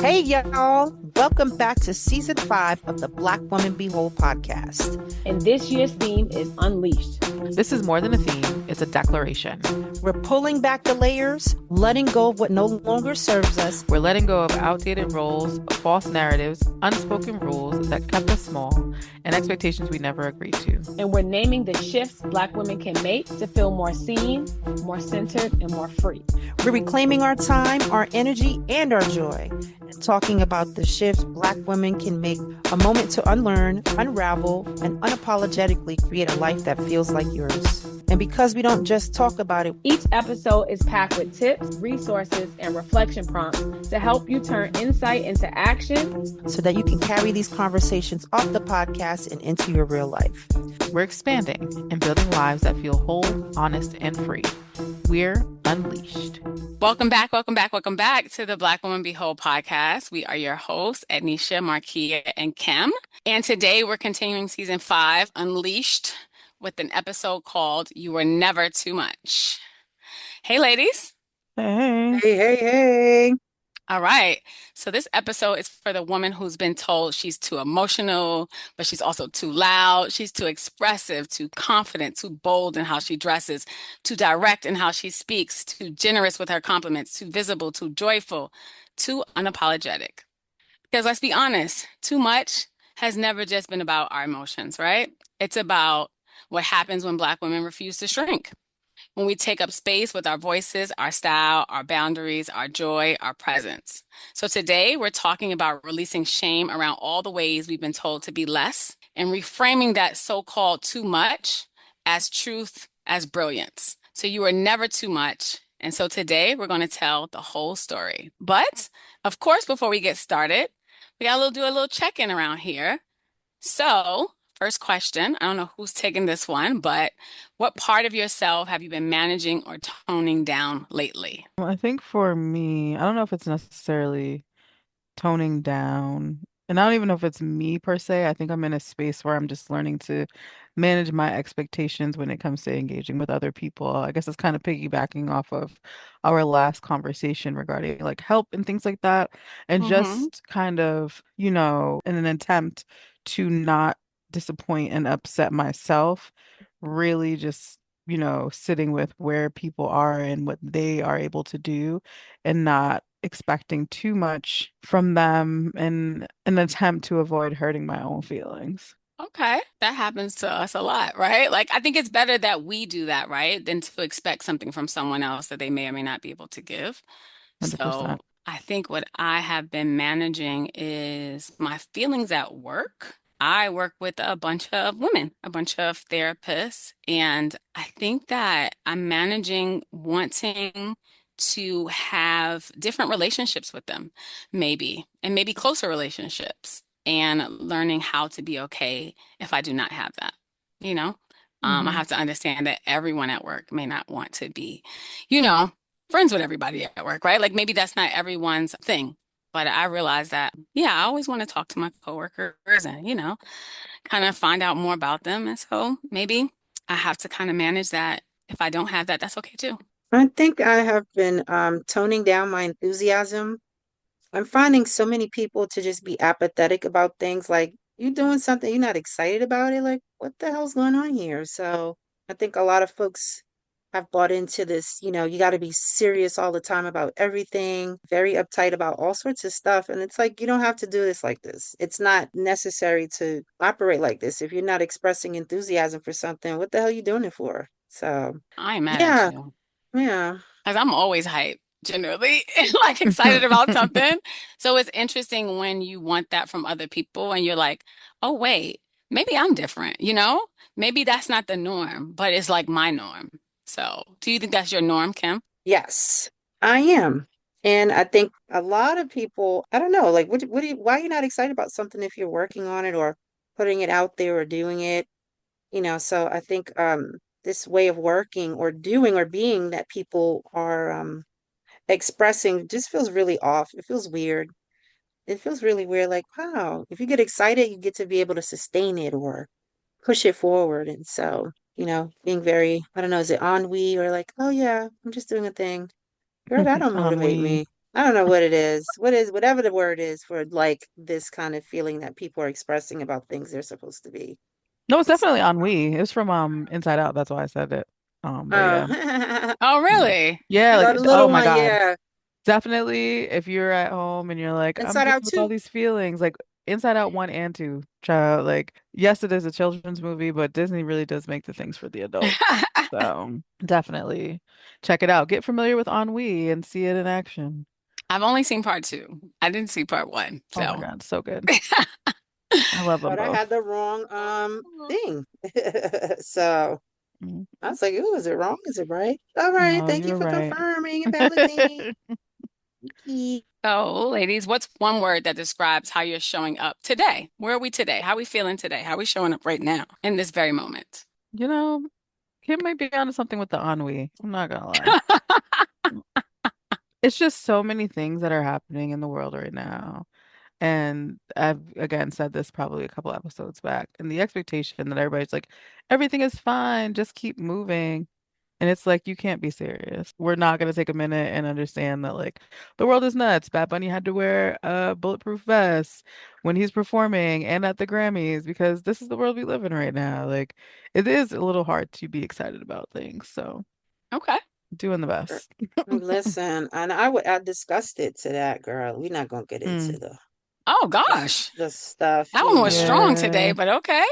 Hey, y'all. Welcome back to season 5 of the Black Woman Behold podcast. And this year's theme is Unleashed. This is more than a theme, it's a declaration. We're pulling back the layers, letting go of what no longer serves us. We're letting go of outdated roles, false narratives, unspoken rules that kept us small, and expectations we never agreed to. And we're naming the shifts Black women can make to feel more seen, more centered, and more free. We're reclaiming our time, our energy, and our joy. Talking about the shifts Black women can make, a moment to unlearn, unravel, and unapologetically create a life that feels like yours. And because we don't just talk about it, each episode is packed with tips, resources, and reflection prompts to help you turn insight into action so that you can carry these conversations off the podcast and into your real life. We're expanding and building lives that feel whole, honest, and free. We're Unleashed. Welcome back to the Black Woman Behold podcast. We are your hosts, Ednesha, Marquia, and Kim. And today we're continuing season 5, Unleashed, with an episode called You Were Never Too Much. Hey, ladies. Hey. Hey. All right. So this episode is for the woman who's been told she's too emotional, but she's also too loud. She's too expressive, too confident, too bold in how she dresses, too direct in how she speaks, too generous with her compliments, too visible, too joyful, too unapologetic. Because let's be honest, too much has never just been about our emotions, right? It's about what happens when Black women refuse to shrink. When we take up space with our voices, our style, our boundaries, our joy, our presence. So today we're talking about releasing shame around all the ways we've been told to be less and reframing that so-called too much as truth, as brilliance. So you are never too much. And so today we're going to tell the whole story. But of course, before we get started, we got to do a little check-in around here. So first question, I don't know who's taking this one, but what part of yourself have you been managing or toning down lately? I think for me, I don't know if it's necessarily toning down, and I don't even know if it's me per se. I think I'm in a space where I'm just learning to manage my expectations when it comes to engaging with other people. I guess it's kind of piggybacking off of our last conversation regarding like help and things like that, and Mm-hmm. just kind of, in an attempt to not disappoint and upset myself, really just, sitting with where people are and what they are able to do and not expecting too much from them in an attempt to avoid hurting my own feelings. Okay, that happens to us a lot, right? Like, I think it's better that we do that, right? Than to expect something from someone else that they may or may not be able to give. So 100%. I think what I have been managing is my feelings at work. I work with a bunch of women, a bunch of therapists, and I think that I'm managing wanting to have different relationships with them, maybe, and maybe closer relationships, and learning how to be okay if I do not have that, you know? I Hmm. have to understand that everyone at work may not want to be, you know, friends with everybody at work, right? Like maybe that's not everyone's thing. But I realize that, yeah, I always want to talk to my coworkers and, kind of find out more about them. And so maybe I have to kind of manage that. If I don't have that, that's okay too. I think I have been toning down my enthusiasm. I'm finding so many people to just be apathetic about things like you doing something, you're not excited about it. Like, what the hell's going on here? So I think a lot of folks have bought into this, you got to be serious all the time about everything, very uptight about all sorts of stuff. And it's like, you don't have to do this like this. It's not necessary to operate like this. If you're not expressing enthusiasm for something, what the hell are you doing it for? So, I ain't mad at yeah, you yeah. because I'm always hyped, generally, and like excited about something. So it's interesting when you want that from other people and you're like, oh, wait, maybe I'm different, you know? Maybe that's not the norm, but it's like my norm. So do you think that's your norm, Kim? Yes, I am. And I think a lot of people, I don't know, like why are you not excited about something if you're working on it or putting it out there or doing it? So I think this way of working or doing or being that people are expressing just feels really off. It feels weird. It feels really weird, like, wow, if you get excited, you get to be able to sustain it or push it forward. And so, being very, I don't know, is it ennui or like, oh yeah, I'm just doing a thing. Girl, that don't motivate Ennui. me. I don't know what it is. What is whatever the word is for like this kind of feeling that people are expressing about things they're supposed to be No, it's definitely excited about. ennui. It's from Inside Out. That's why I said it. But yeah. Oh, Oh, Yeah. really? Yeah, like the oh little my one, God. yeah. Definitely if you're at home and you're like, I'm Inside dealing Out with all too. these feelings, like Inside Out 1 and 2, child, like yes, it is a children's movie, but Disney really does make the things for the adults. So definitely check it out. Get familiar with ennui and see it in action. I've only seen part two. I didn't see part one. Oh my So God, so good. I love them But I had both. the wrong thing. So Mhm. I was like, "Ooh, is it wrong? Is it right?" All right, No, thank you you're for right. confirming and validating. Key. So, ladies, what's one word that describes how you're showing up today? Where are we today? How are we feeling today? How are we showing up right now in this very moment? You know, Kim might be onto something with the ennui. I'm not gonna lie. It's just so many things that are happening in the world right now. And I've again said this probably a couple episodes back, and the expectation that everybody's like, everything is fine, just keep moving. And it's like, you can't be serious. We're not going to take a minute and understand that, like, the world is nuts. Bad Bunny had to wear a bulletproof vest when he's performing and at the Grammys because this is the world we live in right now. Like, it is a little hard to be excited about things. So, Okay. doing the best. Listen, and I discussed it to that girl. We're not gonna get into Mm. Oh gosh. the stuff, That you one was know. strong today, Yeah. but okay.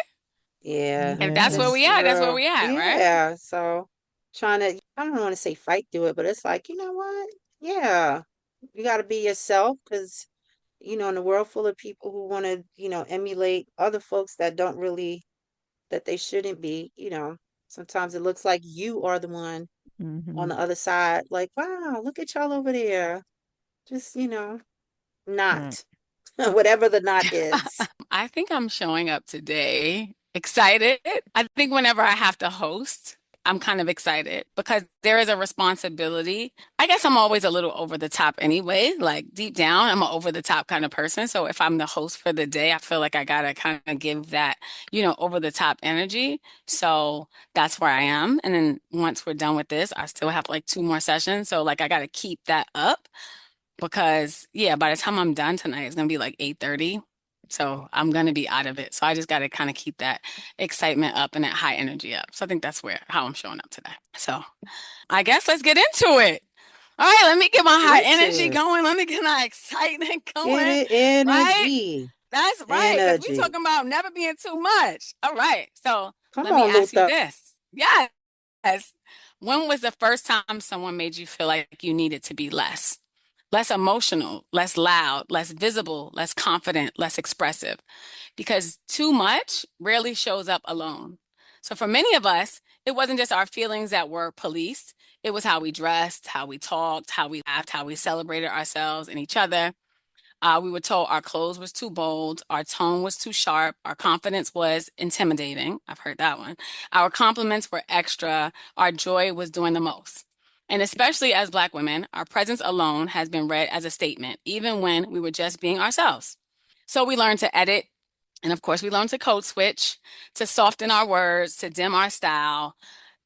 If that's where Yeah. we This at, that's where real, we at, right? yeah. So trying to, I don't want to say fight through it, but it's like, you know what? Yeah, you got to be yourself because, in a world full of people who want to, emulate other folks that don't really, that they shouldn't be, sometimes it looks like you are the one on Hmm. the other side. Like, wow, look at y'all over there. Just, Right. not whatever the not is. I think I'm showing up today excited. I think whenever I have to host, I'm kind of excited because there is a responsibility. I guess I'm always a little over the top anyway. Like deep down, I'm an over the top kind of person. So if I'm the host for the day, I feel like I gotta kind of give that, over the top energy. So that's where I am. And then once we're done with this, I still have like two more sessions. So like I gotta keep that up because yeah, by the time I'm done tonight, it's gonna be like 8:30. So I'm gonna be out of it. So I just gotta kind of keep that excitement up and that high energy up. So I think that's where how I'm showing up today. So I guess let's get into it. All right, let me get my Get high into energy it. going. Let me get my excitement Get going. it Right? energy. That's right, because we Energy. talking about never being too much. All right. So Come let me on, ask you Luther. this. Yes. When was the first time someone made you feel like you needed to be less? Less emotional, less loud, less visible, less confident, less expressive. Because too much rarely shows up alone. So for many of us, it wasn't just our feelings that were policed. It was how we dressed, how we talked, how we laughed, how we celebrated ourselves and each other. We were told our clothes was too bold, our tone was too sharp, our confidence was intimidating. I've heard that one. Our compliments were extra, our joy was doing the most. And especially as Black women, our presence alone has been read as a statement, even when we were just being ourselves. So we learned to edit, and of course, we learned to code switch, to soften our words, to dim our style,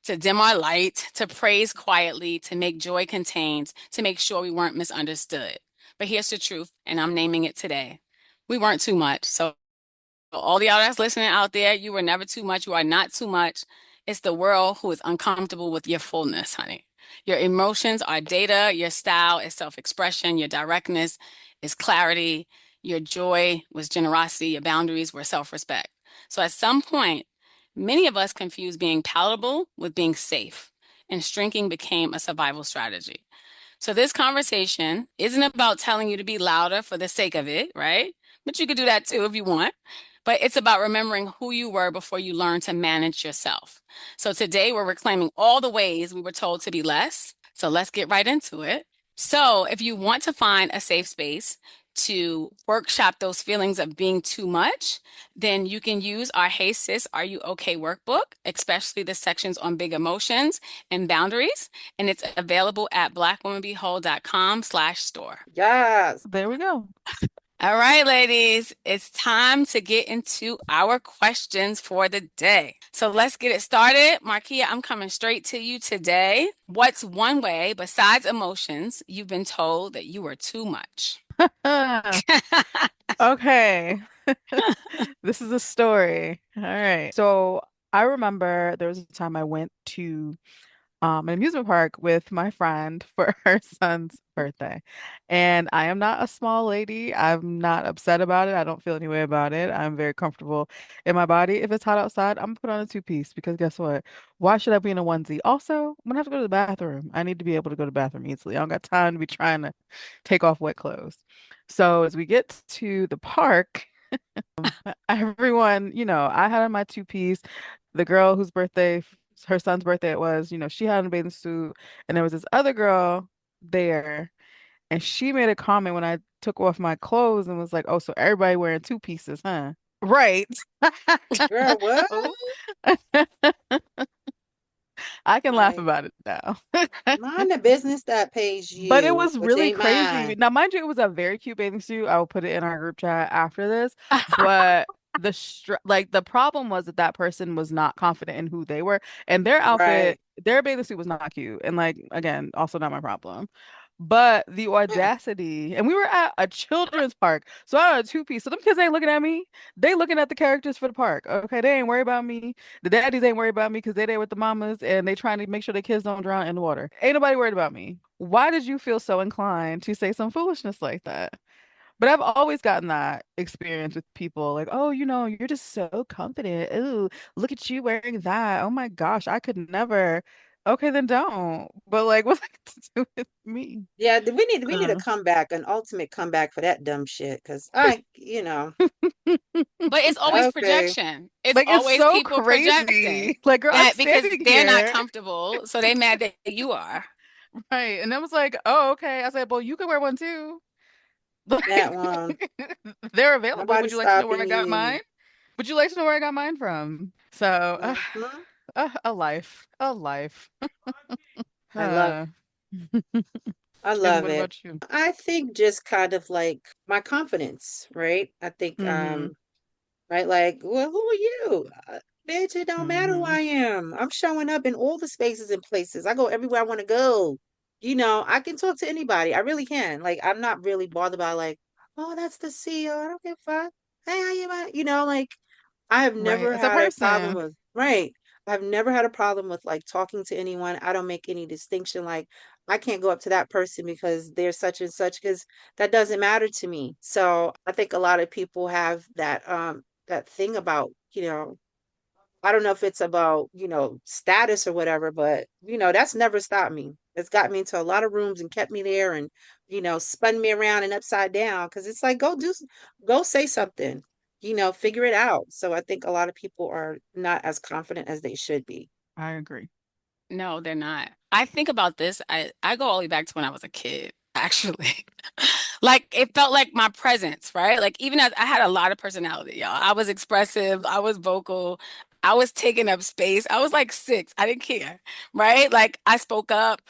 to dim our light, to praise quietly, to make joy contained, to make sure we weren't misunderstood. But here's the truth, and I'm naming it today. We weren't too much. So all the y'all that's listening out there, you were never too much. You are not too much. It's the world who is uncomfortable with your fullness, honey. Your emotions are data. Your style is self-expression. Your directness is clarity. Your joy was generosity. Your boundaries were self-respect. So at some point, many of us confuse being palatable with being safe, and shrinking became a survival strategy. So this conversation isn't about telling you to be louder for the sake of it, right? But you could do that too if you want. But it's about remembering who you were before you learned to manage yourself. So today we're reclaiming all the ways we were told to be less. So let's get right into it. So if you want to find a safe space to workshop those feelings of being too much, then you can use our Hey Sis, Are You Okay workbook, especially the sections on big emotions and boundaries. And it's available at blackwomanbehold.com/store. Yes. There we go. All right, ladies, it's time to get into our questions for the day. So let's get it started. Marquia, I'm coming straight to you today. What's one way, besides emotions, you've been told that you are too much? Okay. This is a story. All right. So I remember there was a time I went to an amusement park with my friend for her son's birthday. And I am not a small lady. I'm not upset about it. I don't feel any way about it. I'm very comfortable in my body. If it's hot outside, I'm gonna put on a two-piece because guess what? Why should I be in a onesie? Also, I'm gonna have to go to the bathroom. I need to be able to go to the bathroom easily. I don't got time to be trying to take off wet clothes. So as we get to the park, everyone, I had on my two-piece. The girl whose birthday, her son's birthday it was, she had on a bathing suit, and there was this other girl there, and she made a comment when I took off my clothes and was like, "Oh, so everybody wearing two pieces, huh?" Right. Girl, what? Oh. I can laugh Like, about it now. mind the business that pays But it you, was which really ain't crazy. mine. Now, mind you, it was a very cute bathing suit. I will put it in our group chat after this. But the problem was that that person was not confident in who they were, and their outfit, Right. their bathing suit was not cute. And like again, also not my problem. But the Yeah. audacity, and we were at a children's park, so I had a two-piece. So them kids ain't looking at me. They looking at the characters for the park. Okay, they ain't worried about me. The daddies ain't worried about me because they there with the mamas and they trying to make sure their kids don't drown in the water. Ain't nobody worried about me. Why did you feel so inclined to say some foolishness like that? But I've always gotten that experience with people like, oh, you're just so confident. Ooh, look at you wearing that. Oh my gosh, I could never. Okay, then don't. But like, what's that got to do with me? Yeah, we need a Uh. comeback, an ultimate comeback for that dumb shit. Cause I. But it's always Okay. projection. It's Like, it's always so people projecting crazy. Like, girl, I'm that because standing they're not here. comfortable, so they mad that you are. Right. And I was like, oh, okay. I said, well, you can wear one too. That Like, one. they're available. Would Nobody's you like to know where stopping I got you. mine? Would you like to know where I got mine from? So, Hmm. a life, a life. I love Uh, I and love what it. about you? I think just kind of like my confidence, right? I think Mm-hmm. right? Like, well, who are you? Bitch, it don't matter who Mm-hmm. I am. I'm showing up in all the spaces and places. I go everywhere I want to go. I can talk to anybody. I really can. Like, I'm not really bothered by like, oh, that's the CEO. I don't give a fuck. Hey, how you? Like, I have Right. never As a had a problem person. with, right. I've never had a problem with like talking to anyone. I don't make any distinction. Like, I can't go up to that person because they're such and such because that doesn't matter to me. So I think a lot of people have that thing about, I don't know if it's about, status or whatever, but that's never stopped me. It's got me into a lot of rooms and kept me there and, spun me around and upside down because it's like go say something, figure it out. So I think a lot of people are not as confident as they should be. I agree. No, they're not. I think about this. I go all the way back to when I was a kid, actually. Like it felt like my presence, right? Like even as I had a lot of personality, y'all. I was expressive, I was vocal, I was taking up space. I was like 6. I didn't care, right? Like I spoke up,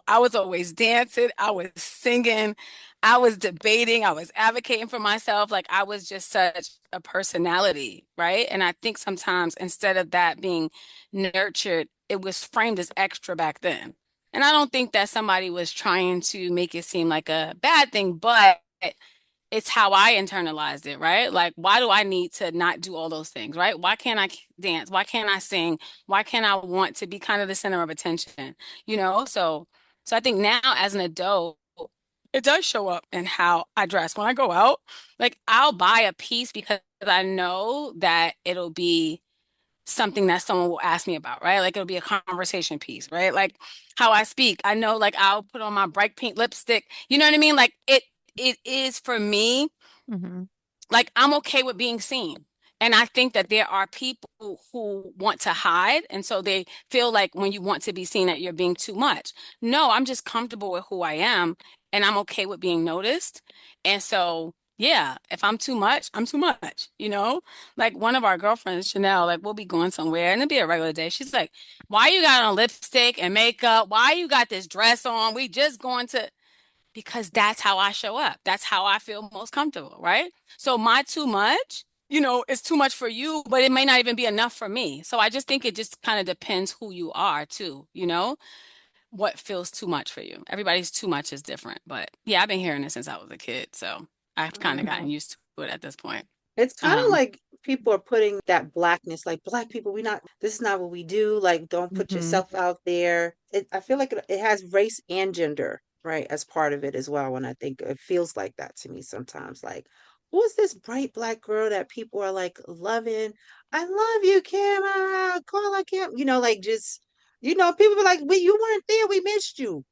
I was always dancing, I was singing, I was debating, I was advocating for myself. Like I was just such a personality, right? And I think sometimes instead of that being nurtured, it was framed as extra back then. And I don't think that somebody was trying to make it seem like a bad thing, but it's how I internalized it, right? Like, why do I need to not do all those things, right? Why can't I dance? Why can't I sing? Why can't I want to be kind of the center of attention? So I think now as an adult, it does show up in how I dress. When I go out, like I'll buy a piece because I know that it'll be something that someone will ask me about, right? Like it'll be a conversation piece, right? Like how I speak. I know like I'll put on my bright pink lipstick. You know what I mean? Like it is for me, Mm-hmm. like I'm okay with being seen. And I think that there are people who want to hide. And so they feel like when you want to be seen that you're being too much. No, I'm just comfortable with who I am and I'm okay with being noticed. And so, yeah, if I'm too much, I'm too much, you know? Like one of our girlfriends, Chanel, like we'll be going somewhere and it'll be a regular day. She's like, why you got on lipstick and makeup? Why you got this dress on? We just going to because that's how I show up. That's how I feel most comfortable, right? So my too much, is too much for you, but it may not even be enough for me. So I just think it just kind of depends who you are too, what feels too much for you. Everybody's too much is different. But yeah, I've been hearing this since I was a kid. So I've kind of gotten Mhm. used to it at this point. It's kind of Um, like people are putting that blackness, like black people, this is not what we do. Like, don't put Hmm. yourself out there. I feel like it has race and gender, right, as part of it as well. And I think it feels like that to me sometimes. Like, who is this bright black girl that people are like loving? I love you, Kim. Call her Kim. Like just, people be like, you weren't there. We missed you.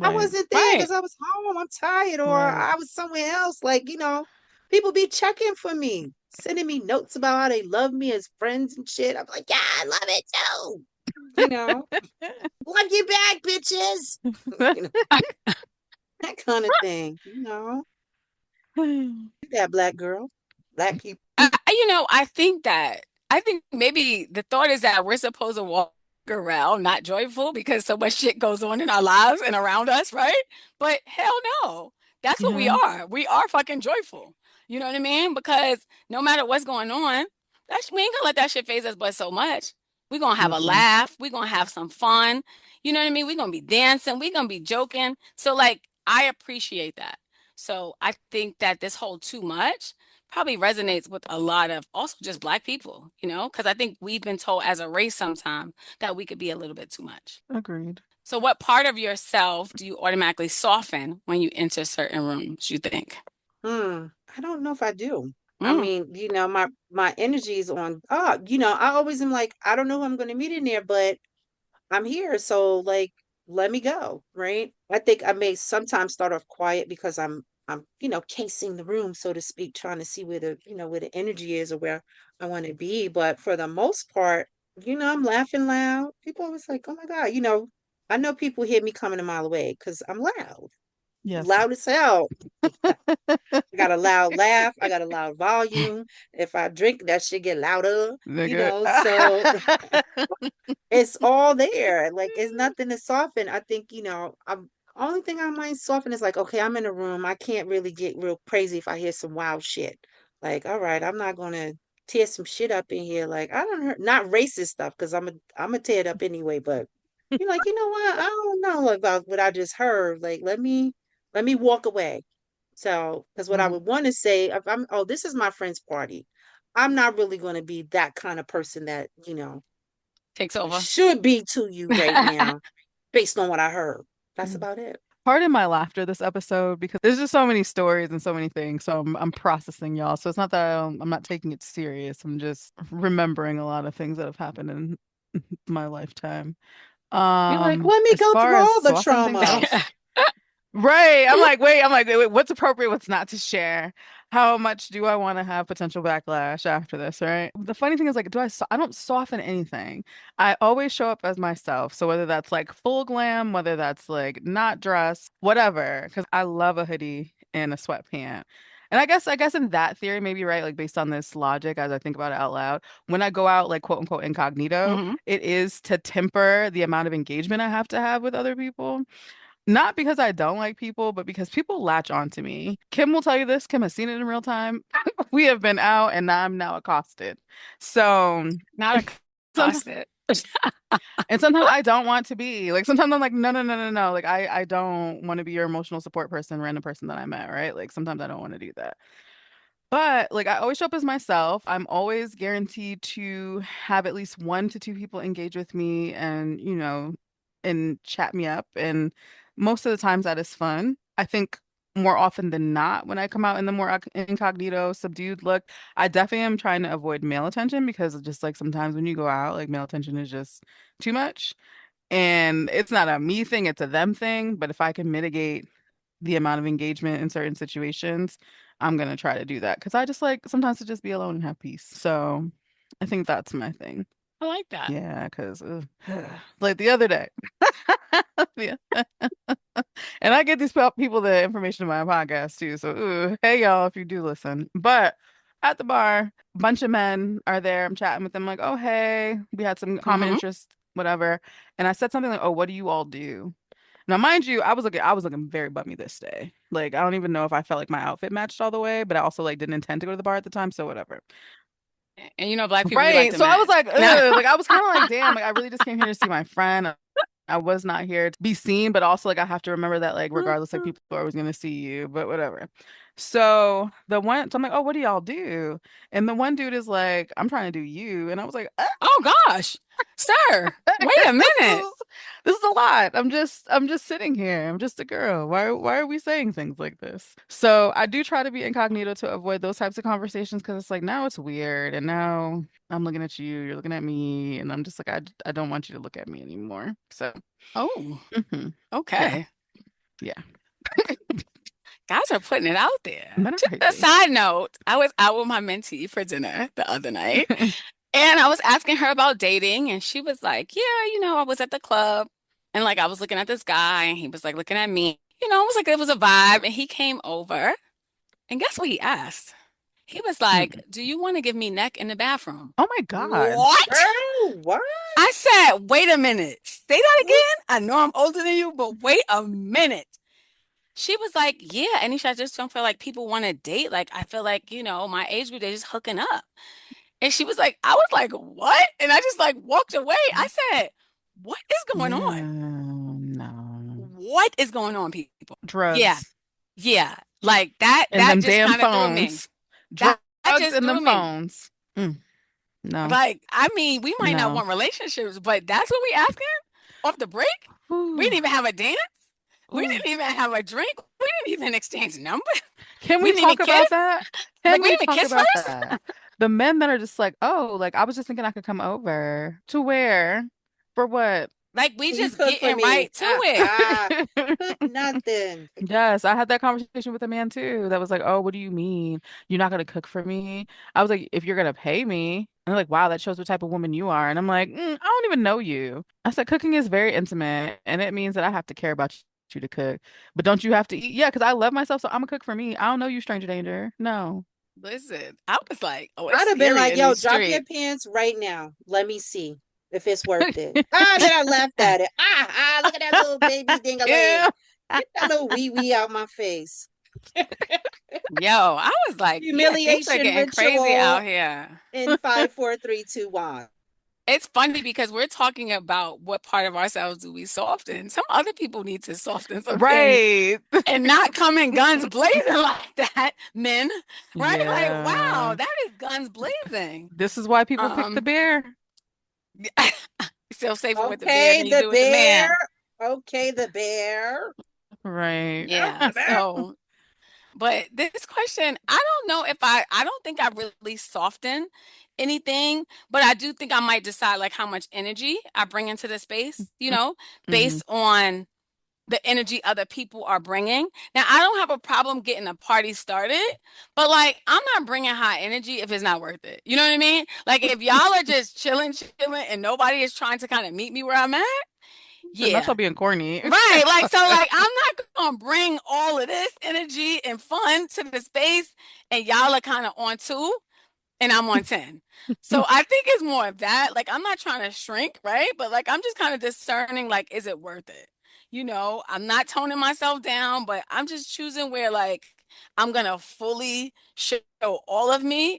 I Right. wasn't there right. because I was home. I'm tired, or Right. I was somewhere else. Like, people be checking for me, sending me notes about how they love me as friends and shit. I'm like, yeah, I love it too. You know, love you back, bitches. You know, that kind of thing. That black girl, black people. I think maybe the thought is that we're supposed to walk around not joyful because so much shit goes on in our lives and around us, right? But hell no. That's what we Yeah. are. We are fucking joyful. You know what I mean? Because no matter what's going on, we ain't gonna let that shit phase us but so much. We're gonna have a Listen. laugh. We're gonna have some fun. You know what I mean? We're gonna be dancing. We're gonna be joking. So like I appreciate that. So I think that this whole too much probably resonates with a lot of also just Black people, because I think we've been told as a race sometime that we could be a little bit too much. Agreed. So, what part of yourself do you automatically soften when you enter certain rooms, you think? I don't know if I do. I Mm, mean, my energy is on. I always am like, I don't know who I'm going to meet in there, but I'm here, so like let me go, right? I think I may sometimes start off quiet because I'm casing the room, so to speak, trying to see where the energy is or where I want to be. But for the most part, I'm laughing loud. People always like, oh my God, I know people hear me coming a mile away because I'm loud, Yes. loud as hell. I got a loud laugh, I got a loud volume. If I drink, that shit get louder, Nigga. so it's all there. Like it's nothing to soften. I think, I'm only thing I might soften is like, okay, I'm in a room. I can't really get real crazy if I hear some wild shit. Like, all right, I'm not gonna tear some shit up in here. Like, I don't hear not racist stuff because I'm a tear it up anyway, but you're like, you know what? I don't know about what I just heard. Like, let me walk away. So, because what I Mm, would want to say, if this is my friend's party. I'm not really going to be that kind of person that, takes over. should be to you right now based on what I heard. That's mm. about it. Pardon my laughter this episode because there's just so many stories and so many things. So I'm processing y'all. So it's not that I'm not taking it serious. I'm just remembering a lot of things that have happened in my lifetime. You're like, let me As go far through as all the soften things, trauma. right. I'm like, wait, what's appropriate, what's not to share? How much do I want to have potential backlash after this, right? The funny thing is like, I don't soften anything. I always show up as myself. So whether that's like full glam, whether that's like not dressed, whatever, because I love a hoodie and a sweatpant. And I guess in that theory, maybe right, like based on this logic, as I think about it out loud, when I go out like quote unquote incognito, Hmm. it is to temper the amount of engagement I have to have with other people. Not because I don't like people, but because people latch on to me. Kim will tell you this. Kim has seen it in real time. We have been out and I'm now accosted. So Not sometimes accosted. and sometimes I don't want to be. Like sometimes I'm like, no, no, no, no, no. Like I don't want to be your emotional support person, random person that I met, right? Like sometimes I don't want to do that. But like I always show up as myself. I'm always guaranteed to have at least one to two people engage with me and, and chat me up. And most of the times that is fun. I think more often than not, when I come out in the more incognito, subdued look, I definitely am trying to avoid male attention because just like sometimes when you go out, like male attention is just too much. And it's not a me thing, it's a them thing. But if I can mitigate the amount of engagement in certain situations, I'm gonna try to do that because I just like sometimes to just be alone and have peace. So I think that's my thing. I like that. Yeah, because like the other day, yeah, and I get these people the information in my podcast too. So hey y'all, if you do listen, but at the bar, a bunch of men are there. I'm chatting with them like, oh hey, we had some common Hmm. interest, whatever. And I said something like, oh, what do you all do? Now, mind you, I was looking very bummy this day. Like, I don't even know if I felt like my outfit matched all the way, but I also like didn't intend to go to the bar at the time, so whatever. And you know, black people, we like Right. to So I was match. like, Nah. ugh. Like I was kind of like, damn, like I really just came here to see my friend. I was not here to be seen, but also like I have to remember that like regardless, like people are always gonna see you, but whatever. So I'm like, oh, what do y'all do? And the one dude is like, I'm trying to do you. And I was like, Oh gosh, sir, wait a this minute. is this is a lot. I'm just sitting here. I'm just a girl. Why are we saying things like this? So I do try to be incognito to avoid those types of conversations because it's like now it's weird and now I'm looking at you, you're looking at me, and I'm just like I don't want you to look at me anymore. So Oh, mhm. Yeah, okay. yeah. Guys are putting it out there. Men are Just a crazy. side note, I was out with my mentee for dinner the other night, and I was asking her about dating, and she was like, "Yeah, I was at the club, and like I was looking at this guy, and he was like looking at me. It was like it was a vibe, and he came over, and guess what he asked? He was like, Mm. "Do you want to give me neck in the bathroom?" Oh my God. What? Girl, what? I said, "Wait a minute. Say that again. I know I'm older than you, but wait a minute." She was like, "Yeah, Anisha, I just don't feel like people want to date. Like, I feel like, my age group, they're just hooking up." And she was like, I was like, "What?" And I just like walked away. I said, "What is going on? Yeah, no. What is going on, people?" Yeah, Drugs yeah. Like that, and that them just damn kind of threw me. phones. That, that Drugs just and them threw me. phones. Mm, no, Like, I mean, we might not no. want relationships, but that's what we asking off the break? We Ooh, didn't even have a dance. We ooh. didn't even have a drink. We didn't even exchange numbers. Can We we didn't even talk about kiss. that? Like, Can we we didn't even talk kiss about first. that? The men that are just like, oh, like I was just thinking I could come over. To where? For what? Like, we Can you just cook for getting me? right to it. Cook nothing. Yes, I had that conversation with a man too. That was like, "Oh, what do you mean? You're not gonna cook for me?" I was like, "If you're gonna pay me." And they're like, "Wow, that shows what type of woman you are." And I'm like, I don't even know you." I said, "Cooking is very intimate, and it means that I have to care about you to cook. But don't you have to eat? Yeah, because I love myself, so I'm gonna cook for me. I don't know you, stranger danger. No." Listen, I was like, oh, it's I'd have been scary like, in yo, these drop your streets. pants right now. Let me see if it's worth it. Then I laughed at it. Look at that little baby Yeah. ding-a-ling. Get that little wee wee out my face. Yo, I was like, yeah, things are Humiliation getting crazy ritual out here. in 5, 4, 3, 2, 1. It's funny because we're talking about what part of ourselves do we soften. Some other people need to soften some things Right. and not come in guns blazing like that, men. Right? Like, wow, Yeah. that is guns blazing. This is why people pick the Um, bear. Still safer with the bear Okay, than you the do with the bear. man. Okay, the bear. Right. Yeah. The bear. But this question, I don't think I really soften anything, but I do think I might decide like how much energy I bring into the space, Mm-hmm. based on the energy other people are bringing. Now, I don't have a problem getting a party started, but like I'm not bringing high energy if it's not worth it. You know what I mean? Like if y'all are just chilling, chilling, and nobody is trying to kind of meet me where I'm at, Not yeah. y'all being corny. Right. Like, so like I'm not gonna bring all of this energy and fun to the space and y'all are kind of on two and I'm on 10. So I think it's more of that. Like I'm not trying to shrink, right? But like I'm just kind of discerning like, is it worth it? I'm not toning myself down, but I'm just choosing where like I'm gonna fully show all of me.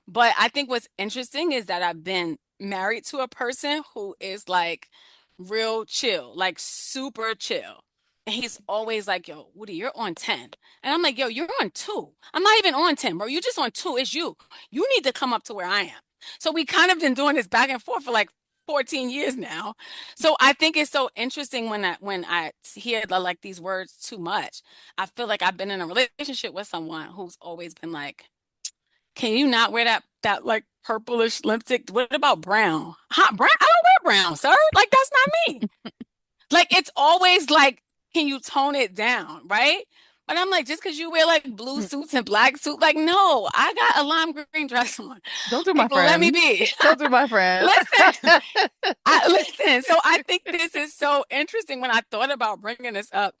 But I think what's interesting is that I've been married to a person who is like real chill, like super chill. And he's always like, yo, Woody, you're on 10. And I'm like, yo, you're on two. I'm not even on 10, bro. You're just on two. It's you. You need to come up to where I am. So we kind of been doing this back and forth for like 14 years now. So I think it's so interesting when I hear like these words too much. I feel like I've been in a relationship with someone who's always been like, can you not wear that like purplish lipstick? What about brown? Hot brown? I don't wear brown, sir. Like that's not me. Like it's always like, can you tone it down, right? But I'm like, just because you wear like blue suits and black suits, like, no, I got a lime green dress on. Don't do my Like, let me friend. be. Don't do my friend. Listen, listen. So I think this is so interesting when I thought about bringing this up.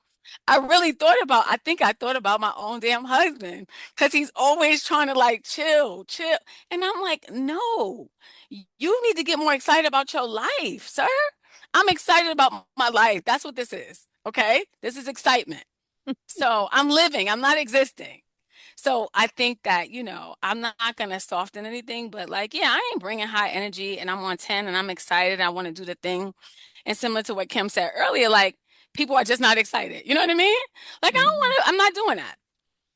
I think I thought about my own damn husband because he's always trying to like chill, chill. And I'm like, no, you need to get more excited about your life, sir. I'm excited about my life. That's what this is. Okay. This is excitement. So I'm living, I'm not existing. So I think that, I'm not going to soften anything, but like, yeah, I ain't bringing high energy and I'm on 10 and I'm excited. I want to do the thing. And similar to what Kim said earlier, like people are just not excited. You know what I mean? Like, I don't Mhm. want to, I'm not doing that.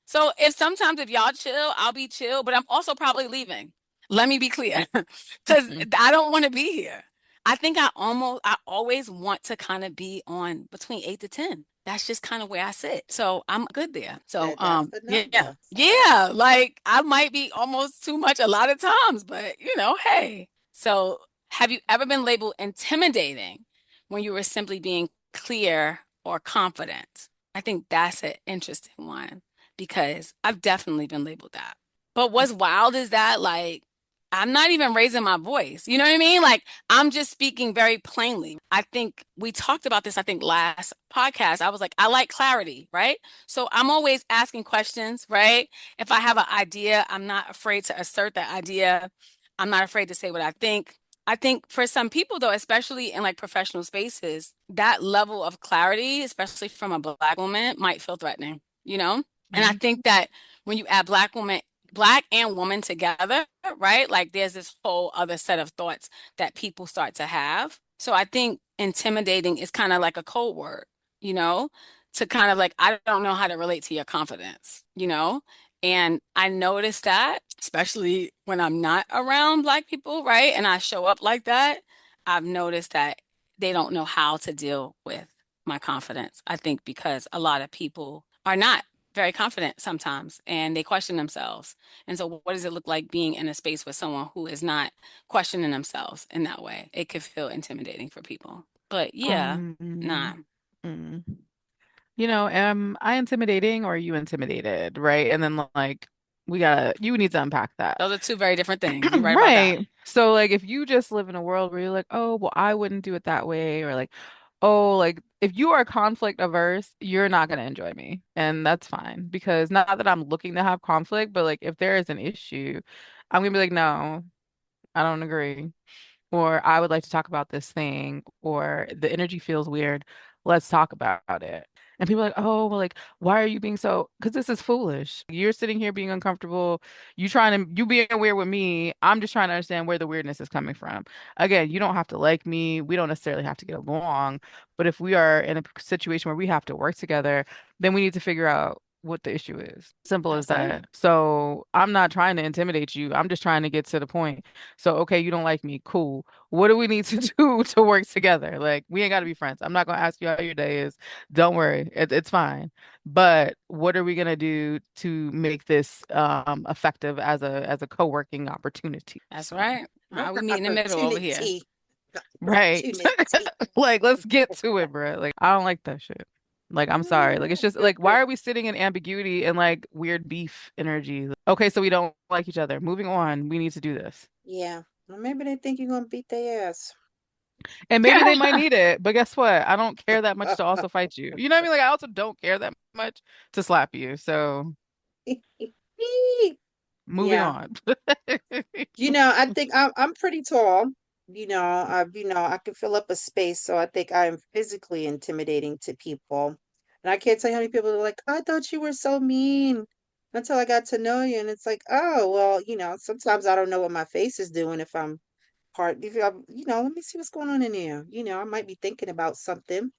So if y'all chill, I'll be chill, but I'm also probably leaving. Let me be clear, because I don't want to be here. I think I always want to kind of be on between 8 to 10. That's just kind of where I sit. So I'm good there. So, That's the yeah, number. yeah, like I might be almost too much a lot of times, but hey. So have you ever been labeled intimidating when you were simply being clear or confident? I think that's an interesting one because I've definitely been labeled that. But what's wild is that, like, I'm not even raising my voice. You know what I mean? Like, I'm just speaking very plainly. I think we talked about this, I think, last podcast. I was like, I like clarity, right? So I'm always asking questions, right? If I have an idea, I'm not afraid to assert that idea. I'm not afraid to say what I think. I think for some people, though, especially in like professional spaces, that level of clarity, especially from a Black woman, might feel threatening, you know? And I Mhm. think that when you add Black and woman together, right? Like there's this whole other set of thoughts that people start to have. So I think intimidating is kind of like a code word, you know, to kind of like, I don't know how to relate to your confidence, you know? And I notice that, especially when I'm not around Black people, right? And I show up like that, I've noticed that they don't know how to deal with my confidence. I think because a lot of people are not very confident sometimes and they question themselves. And so, what does it look like being in a space with someone who is not questioning themselves in that way? It could feel intimidating for people. But yeah, nah, Mm. Am I intimidating or are you intimidated? Right. And then like you need to unpack that. those are two very different things. You're right about that. Right. So like if you just live in a world where you're like, oh, well, I wouldn't do it that way, or like, oh, like if you are conflict averse, you're not gonna enjoy me. And that's fine because not that I'm looking to have conflict, but like if there is an issue, I'm gonna be like, no, I don't agree or I would like to talk about this thing, or the energy feels weird. Let's talk about it. And people are like, oh, well, like, why are you being so? Because this is foolish. You're sitting here being uncomfortable. You being weird with me. I'm just trying to understand where the weirdness is coming from. Again, you don't have to like me. We don't necessarily have to get along. But if we are in a situation where we have to work together, then we need to figure out what the issue is. Simple as That's it. that. So I'm not trying to intimidate you. I'm just trying to get to the point. So, okay, you don't like me. Cool. What do we need to do to work together? Like, we ain't got to be friends. I'm not going to ask you how your day is. Don't worry. It's fine. But what are we going to do to make this effective as a co-working opportunity? That's So, right. We meet in the middle over here. Opportunity. right. Opportunity. Like, let's get to it, bro. Like, I don't like that shit. Like, I'm sorry. Like, it's just like, why are we sitting in ambiguity and like weird beef energy? Okay, so we don't like each other. Moving on. We need to do this. Yeah. Well, maybe they think you're gonna beat their ass. And maybe they might need it, but guess what? I don't care that much to also fight you. You know what I mean? Like I also don't care that much to slap you. So moving Yeah. on. I think I'm pretty tall. I can fill up a space, so I think I'm physically intimidating to people. And I can't tell you how many people are like, I thought you were so mean until I got to know you. And it's like, oh, well, sometimes I don't know what my face is doing if let me see what's going on in there. I might be thinking about something.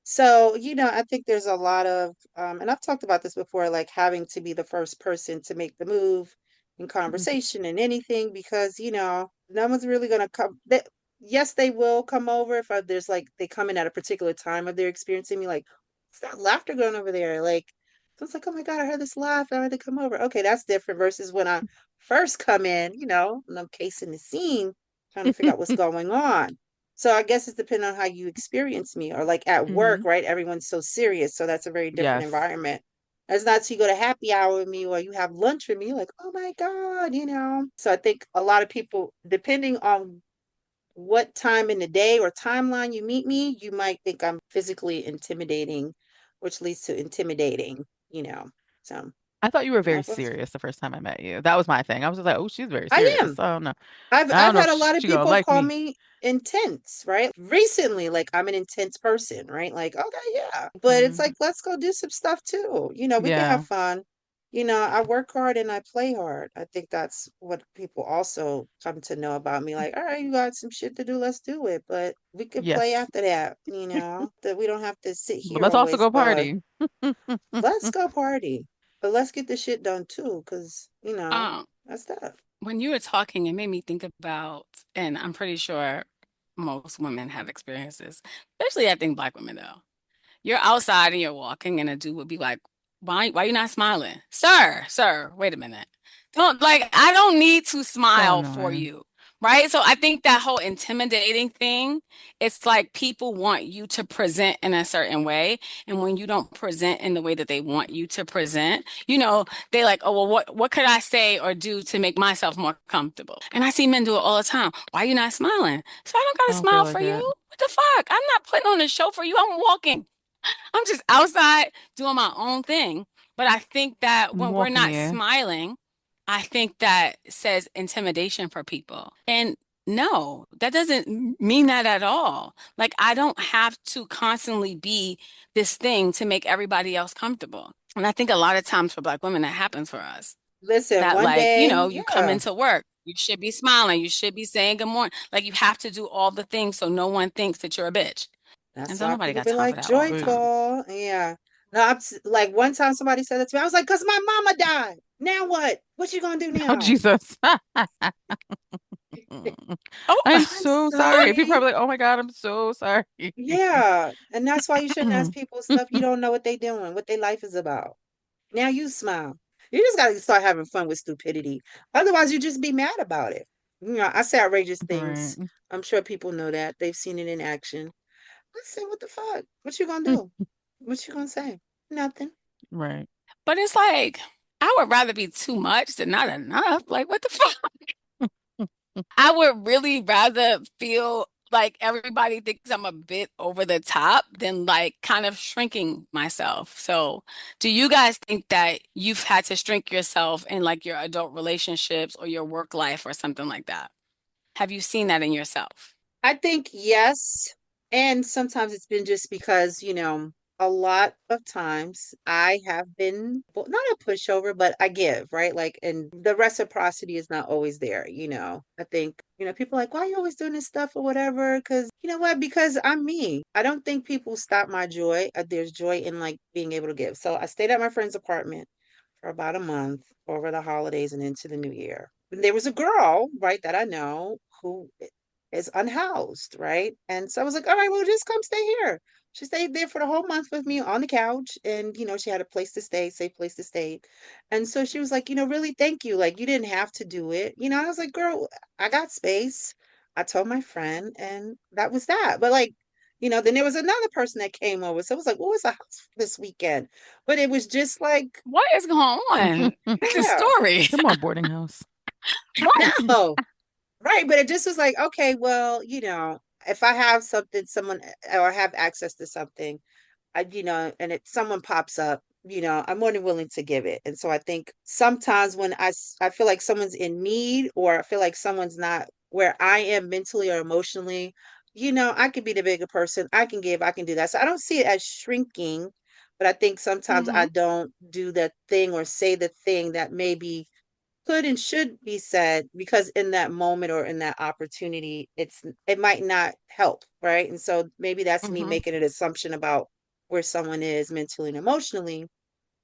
So, I think there's a lot of, and I've talked about this before, like having to be the first person to make the move in conversation and anything because, no one's really going to come. Yes, they will come over if there's like they come in at a particular time of their experiencing me, like, what's that laughter going over there? Like, so it's like, oh my God, I heard this laugh. I had to come over. Okay, that's different versus when I first come in, and I'm casing the scene, trying to figure out what's going on. So I guess it's depending on how you experience me or like at work, Hmm. right? Everyone's so serious. So that's a very different Yes. environment. It's not so you go to happy hour with me or you have lunch with me, like, oh my God. So I think a lot of people, depending on what time in the day or timeline you meet me, you might think I'm physically intimidating, which leads to intimidating. So I thought you were I very was, serious the first time I met you. That was my thing. I was just like, oh, she's very I serious. am. I don't know. I I've don't know had if a lot of she gonna people like call me. me intense, right? Recently, like I'm an intense person, right? Like, okay, yeah. But it's Mm, like, let's go do some stuff too. We can have yeah. fun. I work hard and I play hard. I think that's what people also come to know about me. Like, all right, you got some shit to do, let's do it. But we could play Yes. after that, that we don't have to sit But here let's also always, go but party. let's go party. But let's get the shit done too, because, Um, that's that. when you were talking, it made me think about, and I'm pretty sure most women have experiences, especially I think Black women though. You're outside and you're walking, and a dude would be like, why you not smiling? Sir, wait a minute. Don't like I don't need to So smile for annoying. you. Right? So I think that whole intimidating thing, it's like people want you to present in a certain way. And when you don't present in the way that they want you to present, they like, oh, well, what could I say or do to make myself more comfortable? And I see men do it all the time. Why are you not smiling? So I don't I gotta don't feel smile like for it. you. What the fuck? I'm not putting on a show for you. I'm walking. I'm just outside doing my own thing. But I think that I'm when we're walking not here. smiling, I think that says intimidation for people. And no, that doesn't mean that at all. Like, I don't have to constantly be this thing to make everybody else comfortable. And I think a lot of times for Black women, that happens for us. Listen, That, one like, day, you come yeah. into work, you should be smiling, you should be saying good morning. Like, you have to do all the things so no one thinks that you're a bitch. And That's don't why nobody people got be time for like, that all the Wait. time. joyful. Yeah. No, like one time somebody said that to me. I was like, because my mama died. Now what? What you gonna do Oh, now? Jesus. Oh, I'm I'm so sorry. People are sorry. like, oh my God, I'm so sorry. Yeah. And that's why you shouldn't ask people stuff you don't know what they doing, what their life is about. Now you smile. You just gotta start having fun with stupidity. Otherwise, you just be mad about it. I say outrageous things. Right. I'm sure people know that. They've seen it in action. I say, what the fuck? What you gonna do? What you gonna say? Nothing. Right. but it's like I would rather be too much than not enough. Like, what the fuck? I would really rather feel like everybody thinks I'm a bit over the top than like kind of shrinking myself. So, do you guys think that you've had to shrink yourself in like your adult relationships or your work life or something like that? Have you seen that in yourself? I think yes. And sometimes it's been just because, a lot of times I have been, well, not a pushover, but I give, right? Like, and the reciprocity is not always there, I think, people are like, why are you always doing this stuff or whatever? Because, you know what? Because I'm me. I don't think people stop my joy. There's joy in like being able to give. So I stayed at my friend's apartment for about a month over the holidays and into the new year. And there was a girl, right, that I know who is unhoused, right? And so I was like, all right, well, just come stay here. She stayed there for the whole month with me on the couch. And, she had a place to stay, safe place to stay. And so she was like, really, thank you. Like, you didn't have to do it. I was like, girl, I got space. I told my friend, and that was that. But like, then there was another person that came over. So it was like, what was the house this weekend? But it was just like, What is going on? It's a yeah, story. Come on, boarding house. Right. no. Right, but it just was like, okay, well, if I have something, someone or have access to something, and someone pops up, I'm more than willing to give it. And so I think sometimes when I feel like someone's in need or I feel like someone's not where I am mentally or emotionally, I could be the bigger person. I can give, I can do that. So I don't see it as shrinking, but I think sometimes I Hmm. don't do the thing or say the thing that maybe could and should be said because in that moment or in that opportunity it might not help, right? And so maybe that's me Hmm. making an assumption about where someone is mentally and emotionally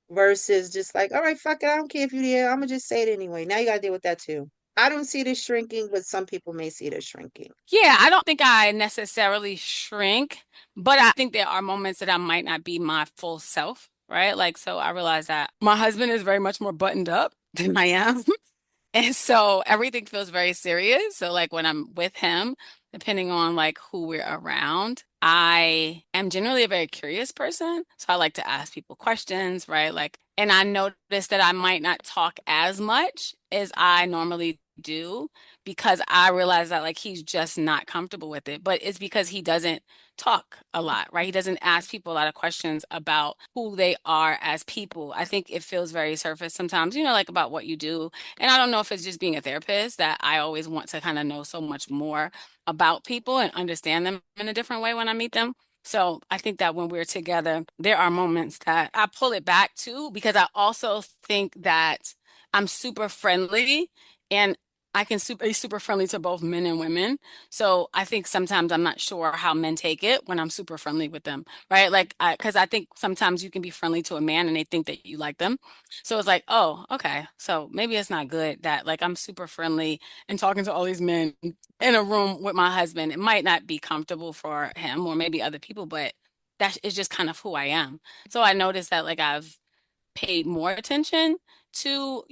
versus just like, all right, fuck it, I don't care if you did, I'm gonna just say it anyway. Now you gotta deal with that too. I don't see it as shrinking, but some people may see it as shrinking. Yeah, I don't think I necessarily shrink, but I think there are moments that I might not be my full self, right? Like, so I realize that my husband is very much more buttoned up than I am. And so everything feels very serious. So like when I'm with him, depending on like who we're around, I am generally a very curious person. So I like to ask people questions, right? Like, and I notice that I might not talk as much as I normally do because I realize that like he's just not comfortable with it. But it's because he doesn't talk a lot, right? He doesn't ask people a lot of questions about who they are as people. I think it feels very surface sometimes, like about what you do. And I don't know if it's just being a therapist that I always want to kind of know so much more about people and understand them in a different way when I meet them. So I think that when we're together, there are moments that I pull it back to because I also think that I'm super friendly and I can be super friendly to both men and women. So I think sometimes I'm not sure how men take it when I'm super friendly with them, right? Like, because I think sometimes you can be friendly to a man and they think that you like them. So it's like, oh, okay. So maybe it's not good that like I'm super friendly and talking to all these men in a room with my husband. It might not be comfortable for him or maybe other people, but that is just kind of who I am. So I noticed that like I've paid more attention to,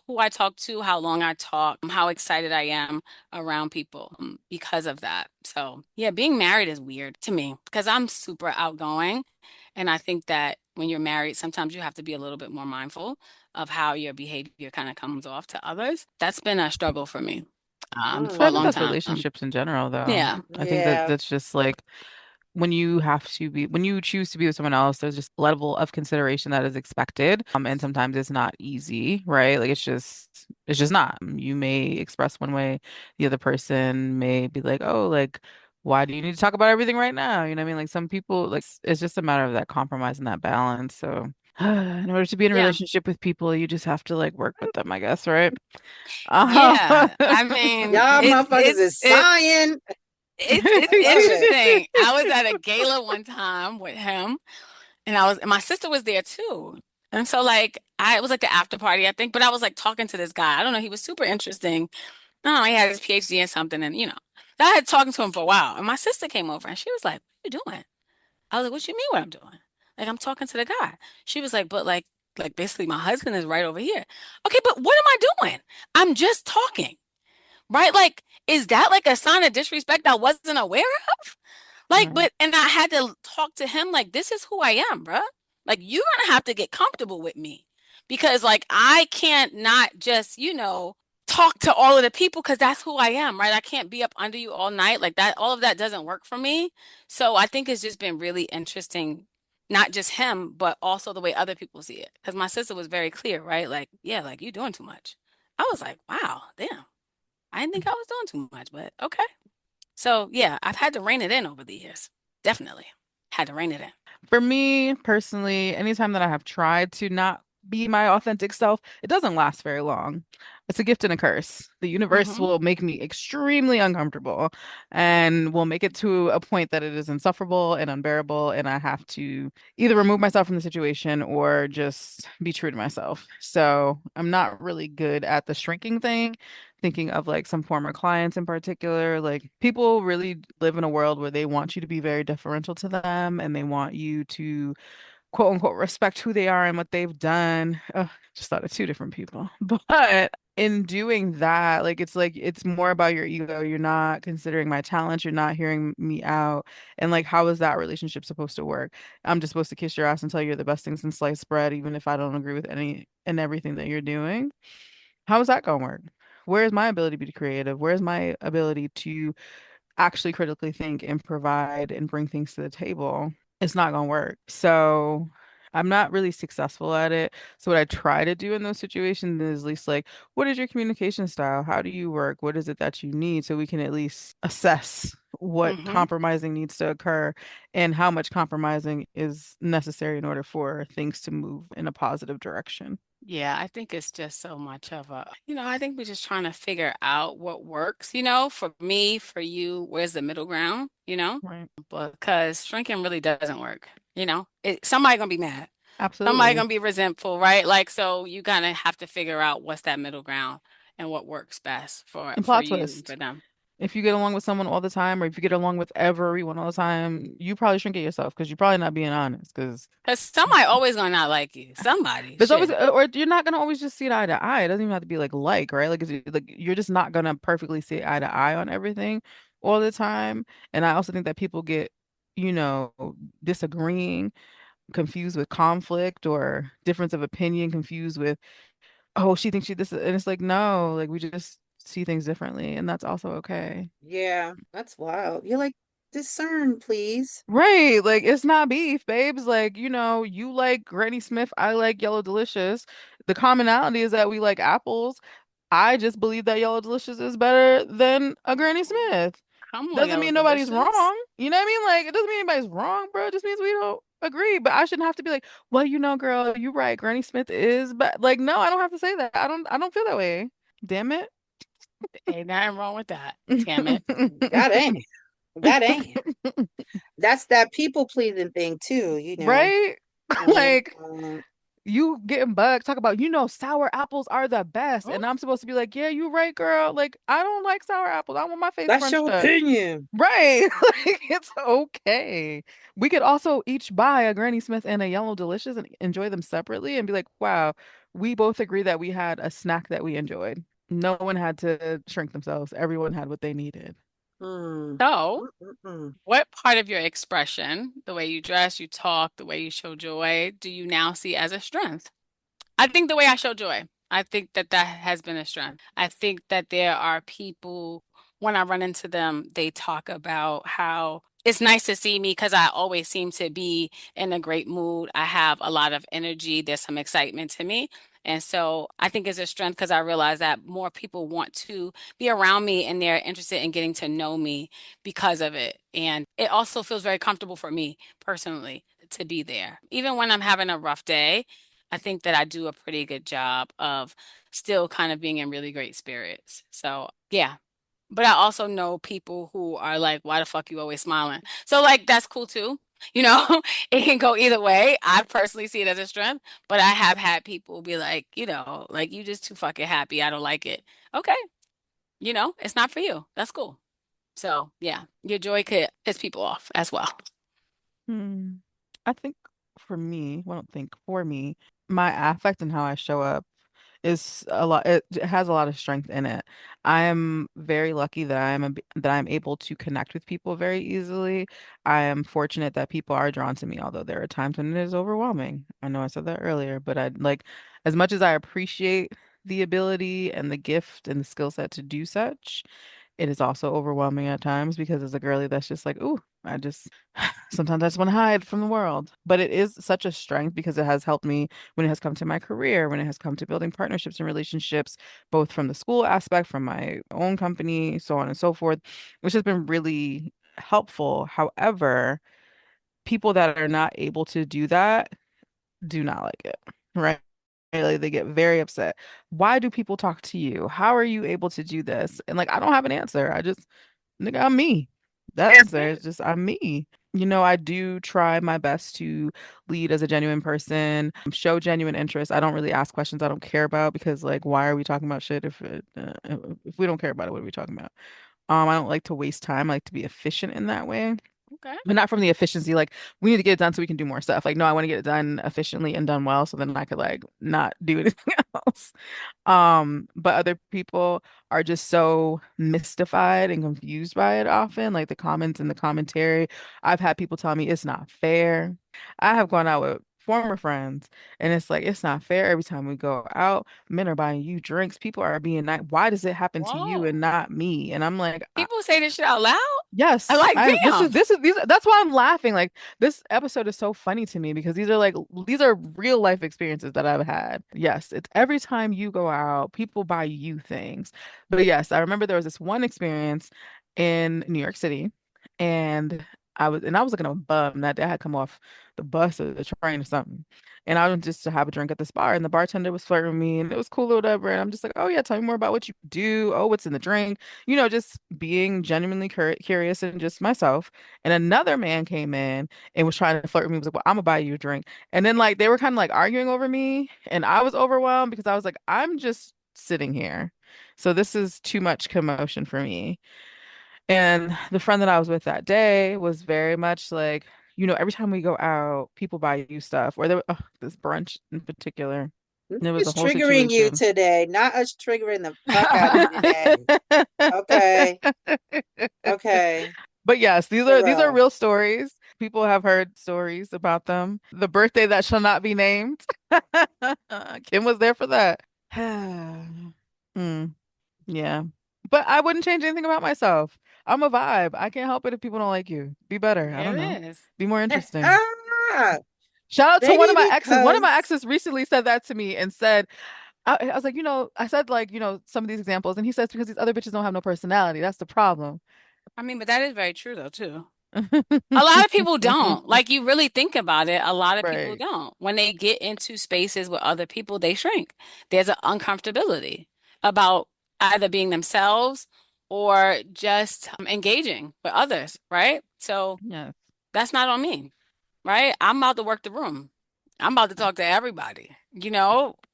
who I talk to, how long I talk, how excited I am around people because of that. So, yeah, being married is weird to me because I'm super outgoing. And I think that when you're married, sometimes you have to be a little bit more mindful of how your behavior kind of comes off to others. That's been a struggle for me But for Mm, I a think long that's time. relationships in general, though. Yeah. I think that yeah. that's just like when you choose to be with someone else, there's just a level of consideration that is expected. And sometimes it's not easy, right? Like it's just not. You may express one way, the other person may be like, oh, like, why do you need to talk about everything right now? You know what I mean? Like some people, like it's just a matter of that compromise and that balance. So in order to be in a Yeah. relationship with people, you just have to like work with them, I guess, right? Um, Yeah. I mean, Y'all it's motherfuckers it's is it's sighing. it's Love it. interesting. I was at a gala one time with him, and my sister was there too. And so like it was like the after party, I think, but I was like talking to this guy. I don't know, he was super interesting. I don't know, he had his PhD in something, and I had talking to him for a while. And my sister came over and she was like, "What are you doing?" I was like, "What you mean what I'm doing?" Like I'm talking to the guy. She was like, "But like basically my husband is right over here." Okay, but what am I doing? I'm just talking. Right? Like, is that like a sign of disrespect I wasn't aware of? Like, Right. and I had to talk to him like, this is who I am, bruh. Like, you're gonna have to get comfortable with me because, like, I can't not just, talk to all of the people because that's who I am, right? I can't be up under you all night. Like, that, all of that doesn't work for me. So I think it's just been really interesting, not just him, but also the way other people see it. Because my sister was very clear, right? Like, yeah, like, you're doing too much. I was like, wow, damn. I didn't think I was doing too much, but okay. So yeah, I've had to rein it in over the years. Definitely had to rein it in. For me personally, anytime that I have tried to not be my authentic self, it doesn't last very long. It's a gift and a curse. The universe Hmm. will make me extremely uncomfortable and will make it to a point that it is insufferable and unbearable, and I have to either remove myself from the situation or just be true to myself. So I'm not really good at the shrinking thing. Thinking of like some former clients in particular, like people really live in a world where they want you to be very deferential to them and they want you to quote unquote respect who they are and what they've done. Ugh, just thought of two different people. But in doing that, like it's more about your ego. You're not considering my talent, you're not hearing me out. And like how is that relationship supposed to work? I'm just supposed to kiss your ass and tell you you're the best things in sliced bread, even if I don't agree with any and everything that you're doing. How is that going to work? Where's my ability to be creative? Where's my ability to actually critically think and provide and bring things to the table? It's not going to work. So I'm not really successful at it. So what I try to do in those situations is at least like, what is your communication style? How do you work? What is it that you need? So we can at least assess what Hmm. compromising needs to occur and how much compromising is necessary in order for things to move in a positive direction. Yeah, I think it's just so much of I think we're just trying to figure out what works, for me, for you, where's the middle ground? Right. Because shrinking really doesn't work. Somebody gonna be mad. Somebody Absolutely. gonna be resentful, right? Like, so you kind of have to figure out what's that middle ground and what works best for And for plot you and for twist. them. If you get along with someone all the time, or if you get along with everyone all the time, you probably shouldn't get yourself because you're probably not being honest. Because Because somebody always gonna not like you. Somebody, there's always, shit. or you're not gonna always just see it eye to eye. It doesn't even have to be like, right? Like you're just not gonna perfectly see eye to eye on everything all the time. And I also think that people get, you know, disagreeing confused with conflict or difference of opinion confused with oh, she thinks she this, and it's like, no, like we just see things differently, and that's also okay. Yeah, that's wild. You're like, discern, please. Right, like it's not beef, babes. Like, you like Granny Smith, I like Yellow Delicious. The commonality is that we like apples. I just believe that Yellow Delicious is better than a Granny Smith. Come on, Doesn't Yellow mean nobody's Delicious. wrong. You know what I mean? Like, it doesn't mean anybody's wrong, bro. It just means we don't agree. But I shouldn't have to be like, well, girl, you're right. Granny Smith is, but like, no, I don't have to say that. I don't feel that way. Damn it. Ain't nothing wrong with that. Damn it. God damn. God damn. That's that people pleasing thing too, you know. Right? And Like, you getting bugged, talk about, sour apples are the best. Oh, And I'm supposed to be like, yeah, you right, girl. Like, I don't like sour apples. I want my face that's your scrunched up. opinion. Right. Like, it's okay. We could also each buy a Granny Smith and a Yellow Delicious and enjoy them separately and be like, wow, we both agree that we had a snack that we enjoyed. No one had to shrink themselves. Everyone had what they needed. Mm. so Mm-mm-mm. what part of your expression, the way you dress, you talk, the way you show joy, do you now see as a strength? I think the way I show joy, I think that that has been a strength. I think that there are people, when I run into them, they talk about how it's nice to see me because I always seem to be in a great mood. I have a lot of energy. There's some excitement to me. And so I think it's a strength because I realize that more people want to be around me and they're interested in getting to know me because of it. And it also feels very comfortable for me personally to be there. Even when I'm having a rough day, I think that I do a pretty good job of still kind of being in really great spirits. So, yeah. But I also know people who are like, why the fuck you always smiling? So, like, that's cool too. You know, it can go either way. I personally see it as a strength, but I have had people be like, like you just too fucking happy. I don't like it. Okay. It's not for you. That's cool. So, yeah, your joy could piss people off as well. Hmm. I think for me, well, I don't think for me, my affect and how I show up is a lot. It has a lot of strength in it. I am very lucky that that I'm able to connect with people very easily. I am fortunate that people are drawn to me, although there are times when it is overwhelming. I know I said that earlier, but I like as much as I appreciate the ability and the gift and the skill set to do such, it is also overwhelming at times because as a girly that's just like, ooh, I just sometimes I just want to hide from the world. But it is such a strength because it has helped me when it has come to my career, when it has come to building partnerships and relationships, both from the school aspect, from my own company, so on and so forth, which has been really helpful. However, people that are not able to do that do not like it, right? Like they get very upset. Why do people talk to you? How are you able to do this? And like, I don't have an answer. Nigga, I'm me. That's That's there. It's it. just I'm me. I do try my best to lead as a genuine person, show genuine interest. I don't really ask questions I don't care about because, like, why are we talking about shit if we don't care about it? What are we talking about? I don't like to waste time. I like to be efficient in that way, Okay. but not from the efficiency. Like, we need to get it done so we can do more stuff. Like, no, I want to get it done efficiently and done well, so then I could like not do anything else. But other people are just so mystified and confused by it often, like the comments and the commentary. I've had people tell me it's not fair. I have gone out with former friends and it's like it's not fair every time we go out. Men are buying you drinks, people are being nice. Why does it happen to you and Whoa. not me? And I'm like, People say this shit out loud? I yes, like, I damn. these that's why I'm laughing. Like this episode is so funny to me because these are real life experiences that I've had. Yes, it's every time you go out, people buy you things. But yes, I remember there was this one experience in New York City and I was looking at a bum that day. I had come off the bus or the train or something. And I went just to have a drink at this bar and the bartender was flirting with me and it was cool or whatever. And I'm just like, oh yeah, tell me more about what you do. Oh, what's in the drink? Just being genuinely curious and just myself. And another man came in and was trying to flirt with me. Was like, "Well, I'm gonna buy you a drink." And then like they were kind of like arguing over me, and I was overwhelmed because I was like, "I'm just sitting here, so this is too much commotion for me." And the friend that I was with that day was very much like, every time we go out, people buy you stuff. Or this brunch in particular, and it was a Who's whole triggering you situation. today? Not us triggering the fuck out of you today. Okay. Okay. But yes, these are Terrell. real stories. People have heard stories about them. The birthday that shall not be named. Kim was there for that. Mm, yeah. But I wouldn't change anything about myself. I'm a vibe. I can't help it if people don't like you. Be better. I don't There know. it is. Be more interesting. Ah, Shout out to one of maybe my exes. One of my because exes recently said that to me and said, I was like, I said like, some of these examples, and he says because these other bitches don't have no personality. That's the problem. I mean, but that is very true though too. A lot of people don't. Like you really think about it, a lot of people Right. don't. When they get into spaces with other people, they shrink. There's an uncomfortability about either being themselves or just engaging with others, right? So Yes. that's not on me, right? I'm about to work the room. I'm about to talk to everybody,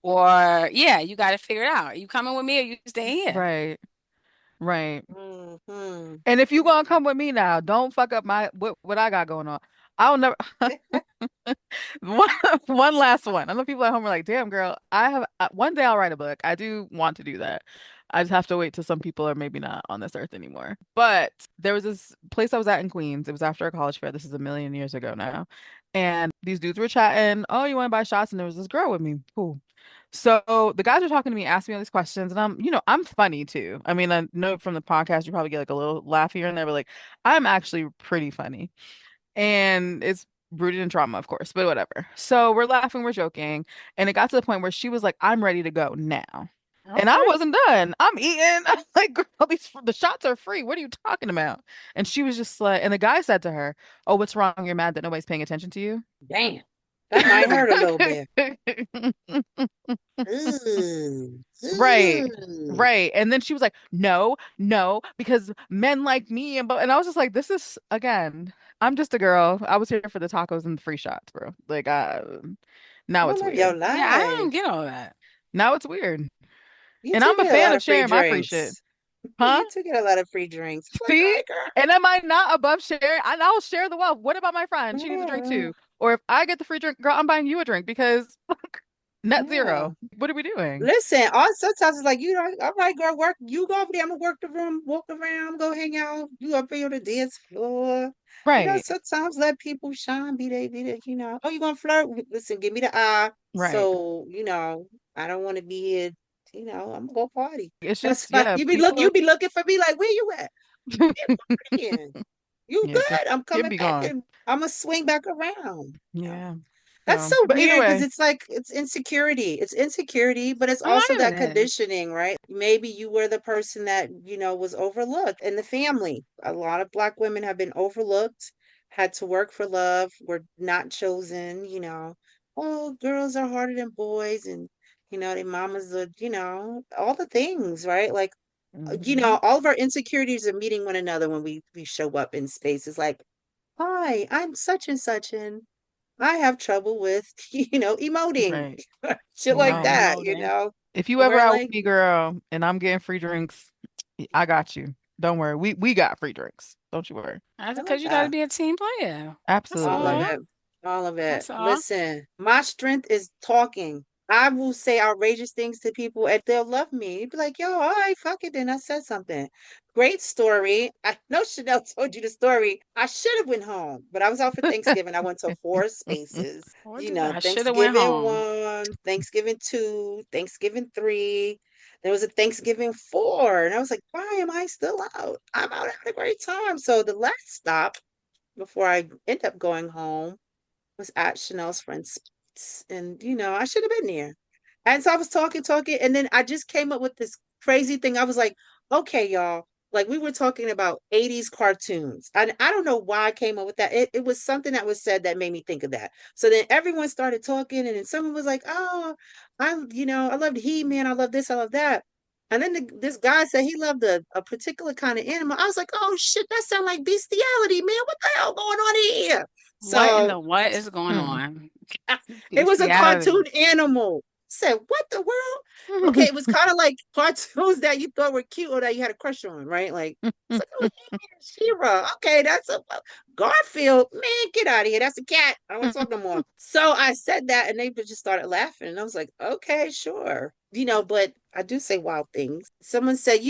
or yeah, you got to figure it out. You coming with me or you stay here? Right. Right. hmm And if you gonna come with me now, don't fuck up my what I got going on. I'll never one one last one. I know people at home are like, "Damn, girl, I have one day I'll write a book." I do want to do that. I just have to wait till some people are maybe not on this earth anymore. But there was this place I was at in Queens. It was after a college fair. This is a million years ago now. And these dudes were chatting. Oh, you want to buy shots? And there was this girl with me. Cool. So the guys are talking to me, asking me all these questions, and I'm funny too. I mean, I know from the podcast you probably get like a little laugh here and there, but like I'm actually pretty funny. And it's rooted in trauma, of course, but whatever. So we're laughing, we're joking, and it got to the point where she was like, "I'm ready to go now." And I Okay. wasn't done. I'm eating. I'm like, girl, the shots are free. What are you talking about? And she was just like, and the guy said to her, "Oh, what's wrong? You're mad that nobody's paying attention to you?" damn, that might hurt a little bit. Ooh, Right. ooh. Right. And then she was like, "No, no, because men like me." And I was just like, this is again, I'm just a girl. I was here for the tacos and the free shots, bro. Like now You it's live your weird. Yeah, I don't life. get all that. Now it's weird. You And two I'm a get a fan lot of of free sharing my free shit. drinks. Huh? You two get a lot of free drinks. I'm like, all See? right, girl. And am I not above sharing? I'll share the wealth. What about my friend? She needs a drink Yeah, too. Or if I get the free drink, girl, I'm buying you a drink because net yeah. zero. What are we doing? Listen, all sometimes it's like you know, all right, girl, work. You go over there. I'm gonna work the room, walk around, go hang out. You up here on the dance floor. Right. Sometimes let people shine. Be they. Oh, you gonna flirt? Listen, give me the eye. Right. So I don't want to be here. I'm gonna go party. It's That's just, fine. yeah, You people. be looking for me like, where you at? Partying. You Yeah, good? I'm can coming be back gone. and I'm gonna swing back around. Yeah. That's So, so but either weird because way, it's like it's insecurity. It's insecurity, but it's A lot also of it that is. conditioning, right? Maybe you were the person that, was overlooked in the family. A lot of Black women have been overlooked, had to work for love, were not chosen. Oh, girls are harder than boys, and their mamas are, all the things, right? Like, hmm all of our insecurities are meeting one another when we show up in spaces like, hi, I'm such and such, and I have trouble with, emoting, right, shit like Right, right. emoting. If you And ever we're out with like, me, girl, and I'm getting free drinks, I got you. Don't worry. We got free drinks. Don't you worry. That's I love because you got to that. be a team player. That's All of Absolutely. all. it. All of it. That's all. Listen, my strength is talking. I will say outrageous things to people and they'll love me. You'd be like, yo, all right, fuck it then. I said something. Great story. I know Chanel told you the story. I should have went home, but I was out for Thanksgiving. I went to four spaces. What is that? I should have went Thanksgiving home. 1, Thanksgiving 2, Thanksgiving 3. There was a Thanksgiving 4. And I was like, why am I still out? I'm out having a great time. So the last stop before I end up going home was at Chanel's friend's, and I should have been there. And so I was talking, and then I just came up with this crazy thing. I was like, okay, y'all, like we were talking about 80s cartoons. And I don't know why I came up with that. It was something that was said that made me think of that. So then everyone started talking, and then someone was like, oh, I loved He-Man, I love this, I love that. And then this guy said he loved a particular kind of animal. I was like, oh shit, that sounds like bestiality, man. What the hell going on here? What in So the what is going Hmm. on? it was a Bestiality. cartoon animal. I said, what the world? Okay, it was kind of like cartoons that you thought were cute or that you had a crush on, right? Like it's like, oh, She-Ra. Okay, that's a Garfield. Man, get out of here. That's a cat. I don't want to talk no more. So I said that, and they just started laughing, and I was like, okay, sure. But I do say wild things. Someone said,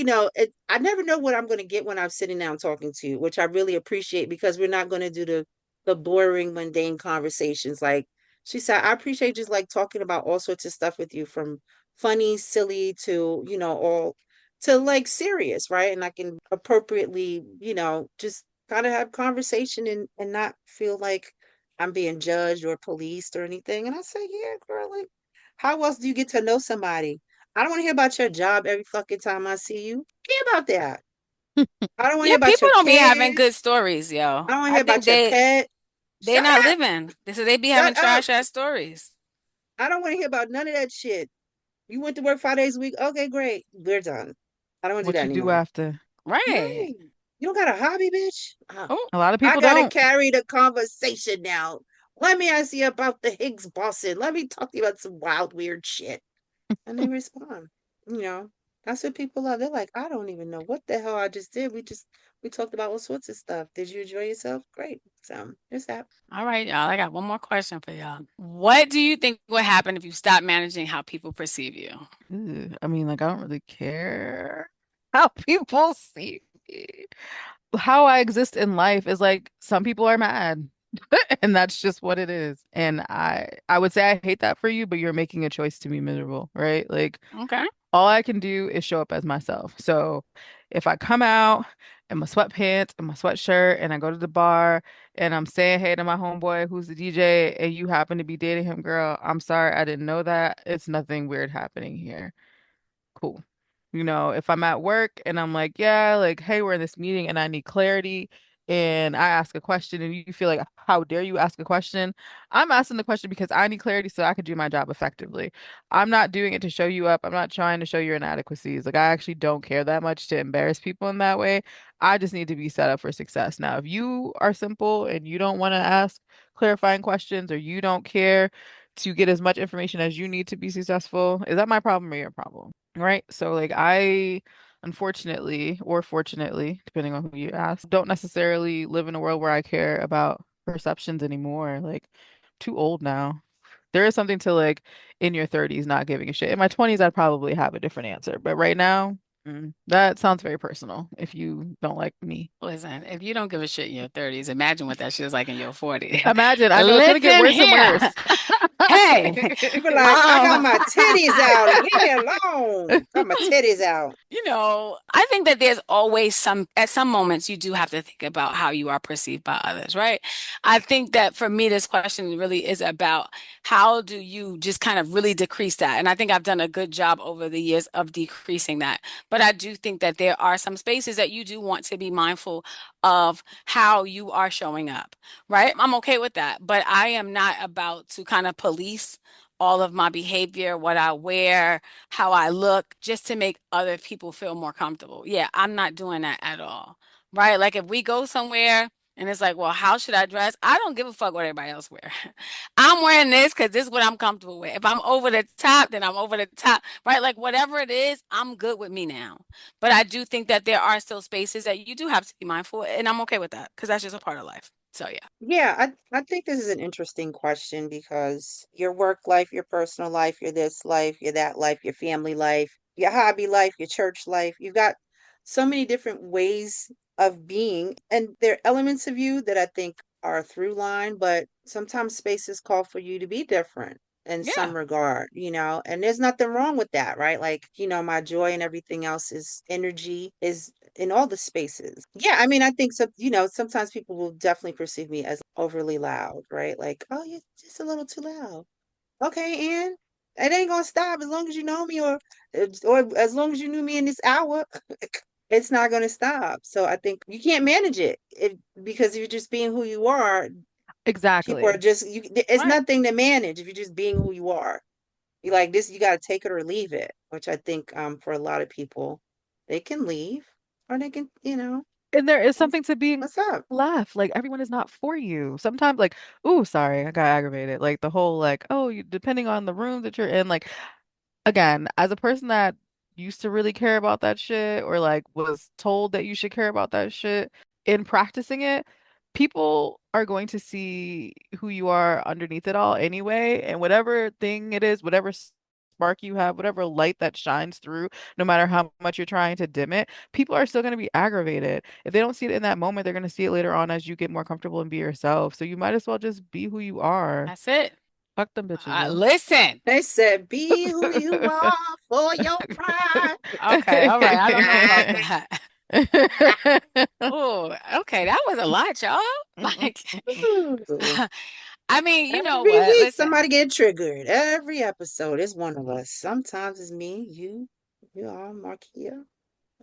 I never know what I'm going to get when I'm sitting down talking to you, which I really appreciate because we're not going to do the boring, mundane conversations. Like she said, I appreciate just like talking about all sorts of stuff with you from funny, silly to, all to like serious, right? And I can appropriately, just kind of have conversation and not feel like I'm being judged or policed or anything. And I say, yeah, girl, like, how else do you get to know somebody? I don't want to hear about your job every fucking time I see you. Care about that. I don't want to Yeah, hear about people your don't be having good kids. stories, yo. I don't want to I hear think about your pet. they're Shut not up. living. They be having Shut up. trash ass stories. I don't want to hear about none of that shit. You went to work 5 days a week. Okay, great. We're done. I don't want to do What that you do anymore. after? Right. Right. You don't got a hobby, bitch? Oh, A lot of I people gotta don't. carry the conversation now. Let me ask you about the Higgs boson. Let me talk to you about some wild, weird shit. And they respond. You know, that's what people are. They're like, I don't even know what the hell I just did. We talked about all sorts of stuff. Did you enjoy yourself? Great. So there's that. all right, y'all. I got one more question for y'all. What do you think would happen if you stop managing how people perceive you? I mean, like, I don't really care how people see me. How I exist in life is like some people are mad, and that's just what it is. And I would say I hate that for you, but you're making a choice to be miserable, right? Like Okay. all I can do is show up as myself. So if I come out in my sweatpants and my sweatshirt and I go to the bar and I'm saying hey to my homeboy who's the DJ and you happen to be dating him, girl, I'm sorry, I didn't know that. It's nothing weird happening here. Cool. If I'm at work and I'm like, yeah, like, hey, we're in this meeting and I need clarity, and I ask a question and you feel like, how dare you ask a question? I'm asking the question because I need clarity so I can do my job effectively. I'm not doing it to show you up. I'm not trying to show your inadequacies. Like, I actually don't care that much to embarrass people in that way. I just need to be set up for success. Now, if you are simple and you don't want to ask clarifying questions or you don't care to get as much information as you need to be successful, is that my problem or your problem? Right? So like I unfortunately or fortunately, depending on who you ask, don't necessarily live in a world where I care about perceptions anymore. Like too old now. There is something to like in your 30s not giving a shit. In my 20s, I'd probably have a different answer. But right now, that sounds very personal if you don't like me. Listen, if you don't give a shit in your 30s, imagine what that shit is like in your 40s. Imagine, I know it's gonna get Listen worse and here. worse. Hey, You be like, I got um, my titties out. Leave me alone. Got my titties out. I think that there's always at some moments, you do have to think about how you are perceived by others, right? I think that for me, this question really is about how do you just kind of really decrease that? And I think I've done a good job over the years of decreasing that. But I do think that there are some spaces that you do want to be mindful of how you are showing up, right? I'm okay with that, but I am not about to kind of police all of my behavior, what I wear, how I look, just to make other people feel more comfortable. Yeah, I'm not doing that at all. Right? Like if we go somewhere and it's like, well, how should I dress? I don't give a fuck what everybody else wear. I'm wearing this because this is what I'm comfortable with. If I'm over the top, then I'm over the top. Right? Like whatever it is, I'm good with me now. But I do think that there are still spaces that you do have to be mindful, and I'm okay with that because that's just a part of life. So yeah. Yeah, I think this is an interesting question because your work life, your personal life, your this life, your that life, your family life, your hobby life, your church life. You've got so many different ways of being, and there are elements of you that I think are a through line, but sometimes spaces call for you to be different in Yeah. some regard, and there's nothing wrong with that, right? Like, my joy and everything else is energy is in all the spaces. Yeah, I mean, I think so, sometimes people will definitely perceive me as overly loud, right? Like, oh, you're just a little too loud. Okay, and it ain't gonna stop as long as you know me or as long as you knew me in this hour, it's not gonna stop. So I think you can't manage it because you're just being who you are. People are Exactly. just it's Right. nothing to manage if you're just being who you are. You like this, you got to take it or leave it, which I think for a lot of people, they can leave or they can, And there is what's something to being what's up? left. Like everyone is not for you. Sometimes like, ooh, sorry, I got aggravated. Like the whole like, oh, depending on the room that you're in, like again, as a person that used to really care about that shit or like was told that you should care about that shit, in practicing it, people are going to see who you are underneath it all anyway. And whatever thing it is, whatever spark you have, whatever light that shines through, no matter how much you're trying to dim it, people are still going to be aggravated. If they don't see it in that moment, they're going to see it later on as you get more comfortable and be yourself. So you might as well just be who you are. That's it. Fuck them bitches, yo. Listen. They said, "Be who you are for your pride." Okay, all right. I don't know about that. Oh, okay. That was a lot, y'all. Like, Ooh. I mean, you know Every what? week, somebody Listen, get triggered. Every episode is one of us. Sometimes it's me, you all, Marquia.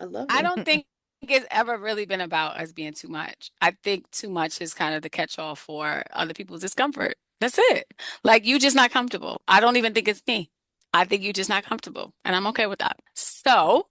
I love I it. don't think it's ever really been about us being too much. I think too much is kind of the catch-all for other people's discomfort. That's it. Like you just not comfortable. I don't even think it's me. I think you're just not comfortable, and I'm okay with that. So,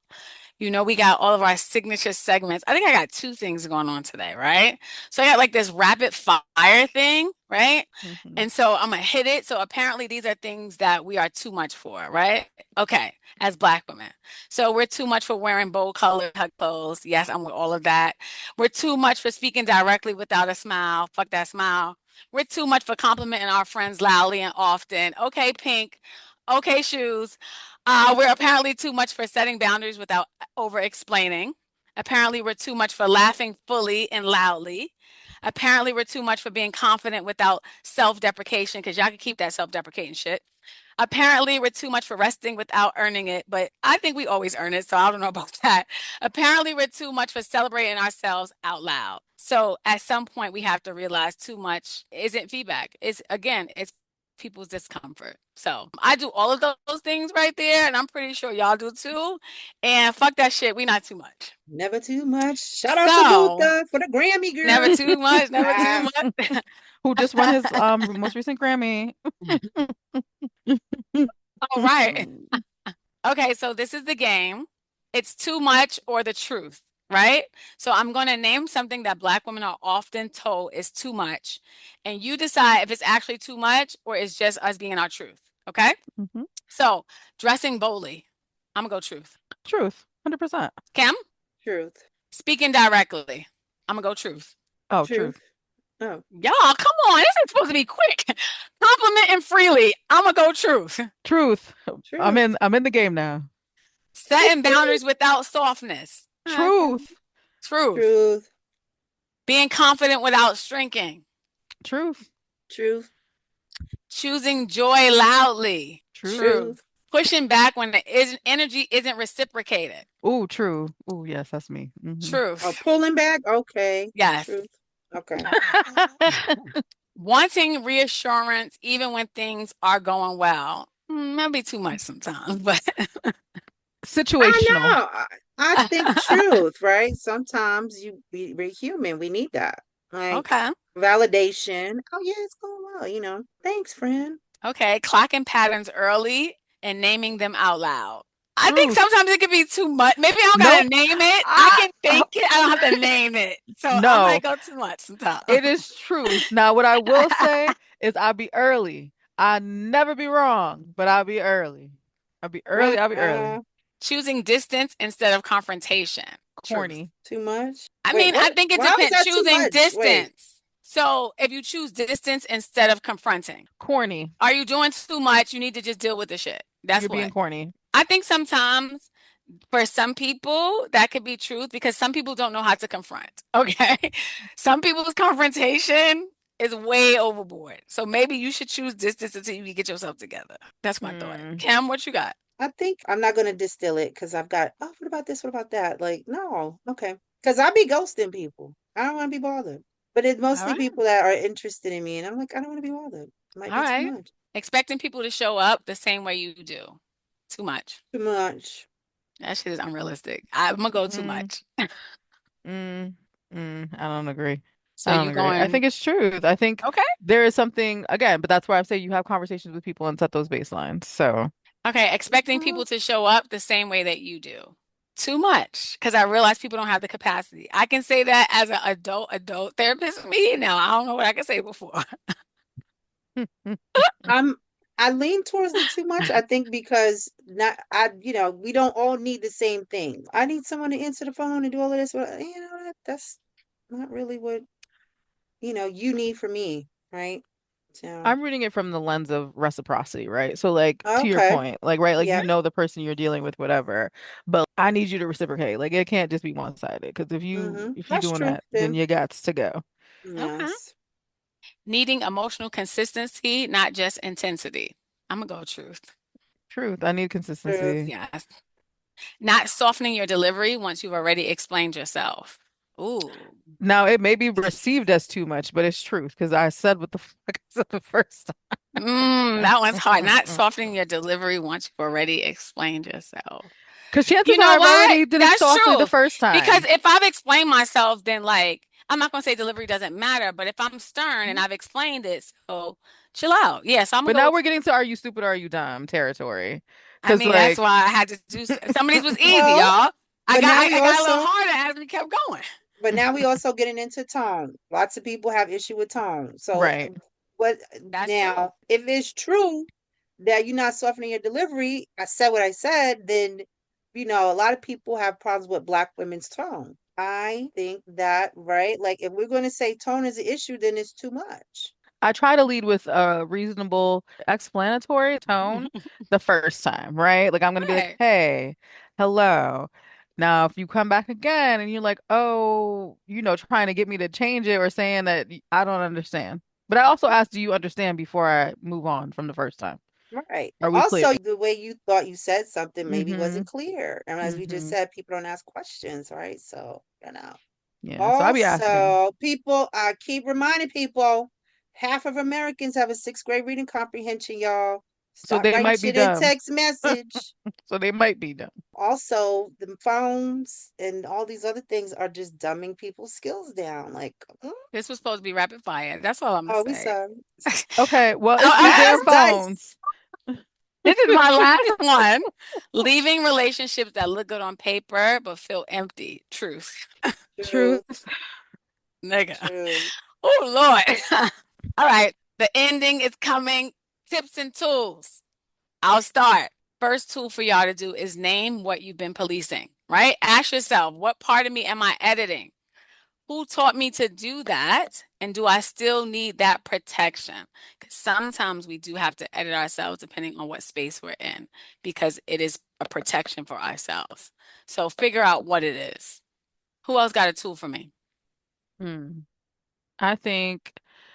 we got all of our signature segments. I think I got two things going on today, right? So I got like this rapid fire thing, right? Mhm. And so I'm gonna hit it. So apparently these are things that we are too much for, right? Okay, as Black women. So we're too much for wearing bold colored clothes. Yes, I'm with all of that. We're too much for speaking directly without a smile. Fuck that smile. We're too much for complimenting our friends loudly and often. Okay, pink. Okay, shoes. We're apparently too much for setting boundaries without over explaining. Apparently, we're too much for laughing fully and loudly. Apparently, we're too much for being confident without self deprecation, because y'all can keep that self deprecating shit. Apparently, we're too much for resting without earning it, but I think we always earn it, so I don't know about that. Apparently, we're too much for celebrating ourselves out loud. So at some point, we have to realize too much isn't feedback. It's people's discomfort. So I do all of those things right there, and I'm pretty sure y'all do too. And fuck that shit, we not too much. Never too much. Shout out to So Luther for the Grammy never girl. too much, never too Ah. much. Who just won his most recent Grammy. All right. Okay, so this is the game. It's too much or the truth, right? So I'm going to name something that Black women are often told is too much, and you decide if it's actually too much or it's just us being our truth. Okay? Mhm. So dressing boldly. I'm gonna go truth. Truth. 100%. Kim, Truth. speaking directly. I'm gonna go truth. Oh, truth. Truth. Oh, Y'all, come on. This is supposed to be quick. Complimenting freely. I'm gonna go truth. Truth. truth. I'm in the game now. Setting boundaries without softness. Truth. Truth. Truth. Being confident without shrinking. Truth. Truth. Choosing joy loudly. Truth. Truth. Truth. Pushing back when the energy isn't reciprocated. Ooh, true. Ooh, yes, that's me. Oh, Truth. pulling back. Okay. Yes. Truth. Okay. Wanting reassurance even when things are going well. Maybe too much sometimes, but I Situational. know. I think truth, right? Sometimes we're human. We need that. Like okay. validation. Oh yeah, it's going well, Thanks, friend. Okay. Clocking patterns early and naming them out loud. I think Truth. sometimes it could be too much. Maybe I don't Nope. gotta name it. I I can think it. I don't have to name it. So I no. might go too much sometimes. It is truth. Now, what I will say is I'll be early. I never be wrong, but I'll be early. I'll be early. I'll be early. Uh, Choosing distance instead of confrontation. Truth. Corny. too much. I Wait, mean, I what? think it Why was depends. that too Choosing much? Wait. distance. So if you choose distance instead of confronting, Corny. are you doing too much? You need to just deal with the shit. That's You're being what. corny. I think sometimes for some people that could be truth because some people don't know how to confront. Okay. Some people's confrontation is way overboard. So maybe you should choose distance until you can get yourself together. That's my thought. Hmm. Kim, what you got? I think I'm not gonna distill it because I've got, oh, what about this? What about that? Like, no, okay. Because I be ghosting people. I don't want to be bothered. But it's All mostly right. people that are interested in me, and I'm like, I don't want to be bothered. It might All be too right. much. Expecting people to show up the same way you do. Too much. Too much. That shit is unrealistic. I'm gonna go too Mm, much. I don't agree. So I don't you agree. I going think it's truth. I think okay? there is something again, but that's why I say you have conversations with people and set those baselines. So, Okay, expecting Uh, people to show up the same way that you do. Too much because I realize people don't have the capacity. I can say that as an adult therapist me. Now I don't know what I can say before. I'm I lean towards the too much, I think, because not I, we don't all need the same thing. I need someone to answer the phone and do all of this. Well, that's not really what, you need from me, right? So, I'm reading it from the lens of reciprocity, right? So like to your okay. point, like right, like Yeah. the person you're dealing with, whatever. But I need you to reciprocate. Like it can't just be one-sided. Because if Mm-hmm. you That's doing true that, then too. you got to go. Okay. Yes. Needing emotional consistency, not just intensity. I'm gonna go truth. Truth. I need Truth. consistency. Yes. Not softening your delivery once you've already explained yourself. Ooh. Now, it may be received as too much, but it's truth because I said what the fuck I said the first That one's hard. Not time. softening your delivery once you've already explained yourself. Because You chances are know I've what? already did it That's softly the true. first Because time. if I've explained myself, then like I'm not gonna say delivery doesn't matter, but if I'm stern and I've explained it, so chill out. Yes, I'm gonna But go now with we're getting to are you stupid or are you dumb territory. I Because, mean, that's like, why I had to do some of these was easy, Well, y'all. but now we I got a little also, harder as we kept going. but now we also getting into tone. Lots of people have issue with tone. So right. what That's true. now, if it's true that you're not softening your delivery, I said what I said, then a lot of people have problems with Black women's tone. I think that, right? Like if we're going to say tone is an issue, then it's too much. I try to lead with a reasonable explanatory tone the first time, right? Like I'm gonna be like, Right. hey, hello. Now, if you come back again and you're like, oh, trying to get me to change it or saying that I don't understand. But I also ask, do you understand before I move on from the first time? Right. Are we clear? Also, the way you thought you said something maybe Mm-hmm. wasn't clear. And as we just Mm-hmm. said, people don't ask questions, right? So, Yeah. So I'll be asking. Also, people, I keep reminding people, half of Americans have a sixth grade reading comprehension, y'all. So Start they writing might be shit in dumb. text message. So they might be dumb. Also, the phones and all these other things are just dumbing people's skills down. Like, This was supposed to be rapid fire. That's all I'm gonna oh, we say. sorry. Okay. Well, it's through their Pass Oh, dice. phones. this is my last one. Leaving relationships that look good on paper but feel empty. Truth. Truth, Truth. Nigga. truth. Oh, Lord. All right. The ending is coming. Tips and tools. I'll start. First tool for y'all to do is name what you've been policing, right? Ask yourself, what part of me am I editing? Who taught me to do that? And do I still need that protection? Because sometimes we do have to edit ourselves depending on what space we're in, because it is a protection for ourselves. So figure out what it is. Who else got a tool for me? Hmm. I think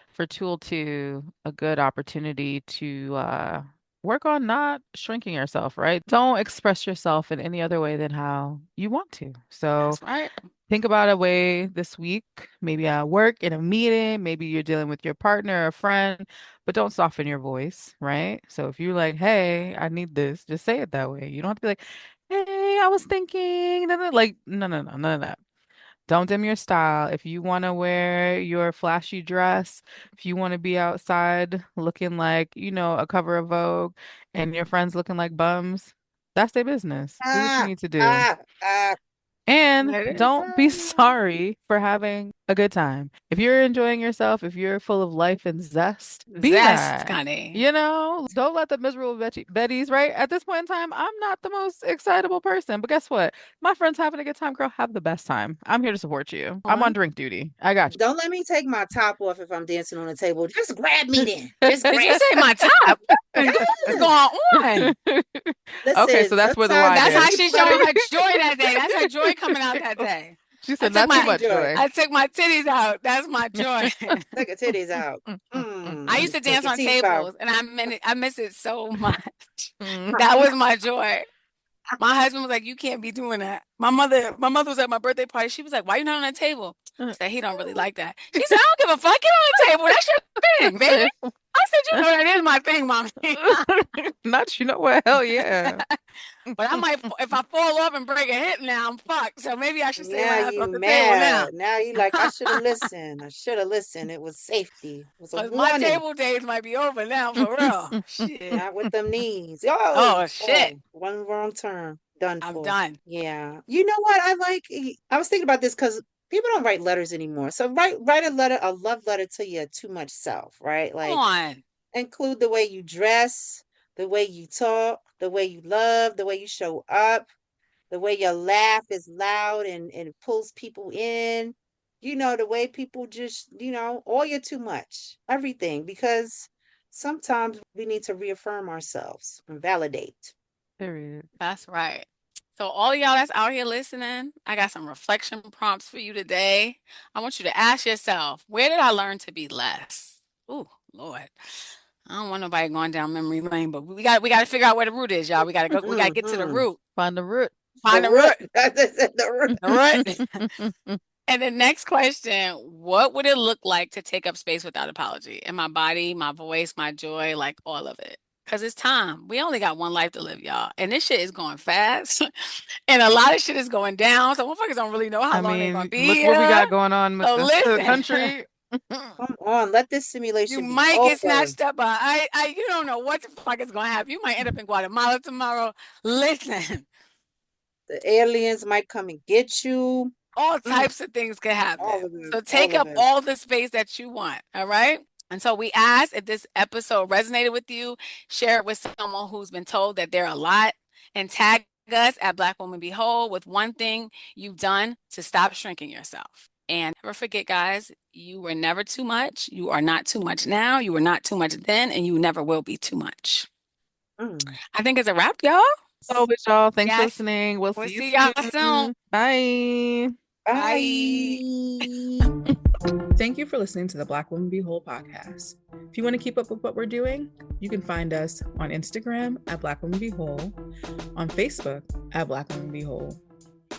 for tool two, a good opportunity to work on not shrinking yourself, right? Don't express yourself in any other way than how you want to. So That's right. think about a way this week, maybe at work, in a meeting, maybe you're dealing with your partner or a friend, but don't soften your voice, right? So if you're like, hey, I need this, just say it that way. You don't have to be like, hey, I was thinking, like, no, no, no, none of that. Don't dim your style. If you want to wear your flashy dress, if you want to be outside looking like, a cover of Vogue and your friends looking like bums, that's their business. Do what you Ah, need to do. ah, ah. And It is. don't be sorry for having a good time. If you're enjoying yourself, if you're full of life and zest, be Zest, that. honey. Don't let the miserable Betties, right? At this point in time, I'm not the most excitable person, but guess what? My friends having a good time, girl, have the best time. I'm here to support you. I'm on On. drink duty. I got Don't let me take my top off if I'm dancing on the table. Just grab me you. then. Just Did you grab. say my top? What in God is Yes. going on? Okay, Listen, so that's where the sometimes line That's you how is. need she's showing some her joy that day. That's her joy coming out that day. She I said, took not too my sexy much joy. joy. I took my titties out. That's my joy. Take your titties out. I used to Take dance your on teeth out. tables and I miss it so much. Mm. That was my joy. My husband was like, "You can't be doing that." My mother was at my birthday party. She was like, "Why you not on the table?" I said, "He don't really like that." She said, "I don't give a fuck. Get on the table. That's your thing, baby." I said, "You know that is my thing, mommy." Not you know what? Hell yeah. But I might, if I fall off and break a hip now, I'm fucked. So maybe I should stay Now my ass you off the table now. mad. Now you like, I should have listened. I should have listened. It was safety. It was a Cause my warning. table days might be over now for real. Shit. Not with them knees. Oh, Oh shit. oh, one wrong turn. Done I'm for. done. Yeah. You know what? I was thinking about this because people don't write letters anymore. So write a letter, a love letter to your too much self, right? Come Like on. include the way you dress, the way you talk, the way you love, the way you show up, the way your laugh is loud and it pulls people in. The way people just, all you're too much. Everything. Because sometimes we need to reaffirm ourselves and validate. Period. That's right. So all y'all that's out here listening, I got some reflection prompts for you today. I want you to ask yourself, where did I learn to be less? Ooh, Lord. I don't want nobody going down memory lane, but we got to figure out where the root is, y'all. We got to get to the root. Find the root. The Find the root. root. The root. The root. And the next question, what would it look like to take up space without apology? In my body, my voice, my joy, like all of it. Because it's time. We only got one life to live, y'all. And this shit is going fast. And a lot of shit is going down. So motherfuckers don't really know how long they're going to be look what we here. got going on with So the listen. country. Come on, let this You simulation be might get over. snatched up by you don't know what the fuck is going to happen. You might end up in Guatemala tomorrow. Listen. The aliens might come and get you. All types of things can All happen. of it. So All take of up it. all the space that you want. All right. And so we ask if this episode resonated with you, share it with someone who's been told that they're a lot, and tag us at Black Woman Be Whole with one thing you've done to stop shrinking yourself. And never forget, guys, you were never too much. You are not too much now. You were not too much then, and you never will be too much. I think it's a wrap, y'all. So, with y'all, thanks for Yes. listening. We'll We'll see you see y'all soon. soon. Bye. Bye. Thank you for listening to the Black Woman Be Whole podcast. If you want to keep up with what we're doing, you can find us on Instagram at Black Woman Be Whole, on Facebook at Black Woman Be Whole.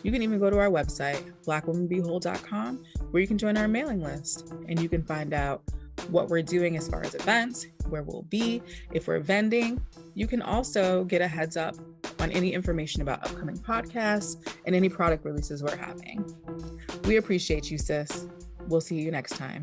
You can even go to our website, blackwomanbewhole.com, where you can join our mailing list and you can find out what we're doing as far as events, where we'll be, if we're vending. You can also get a heads up on any information about upcoming podcasts and any product releases we're having. We appreciate you, sis. We'll see you next time.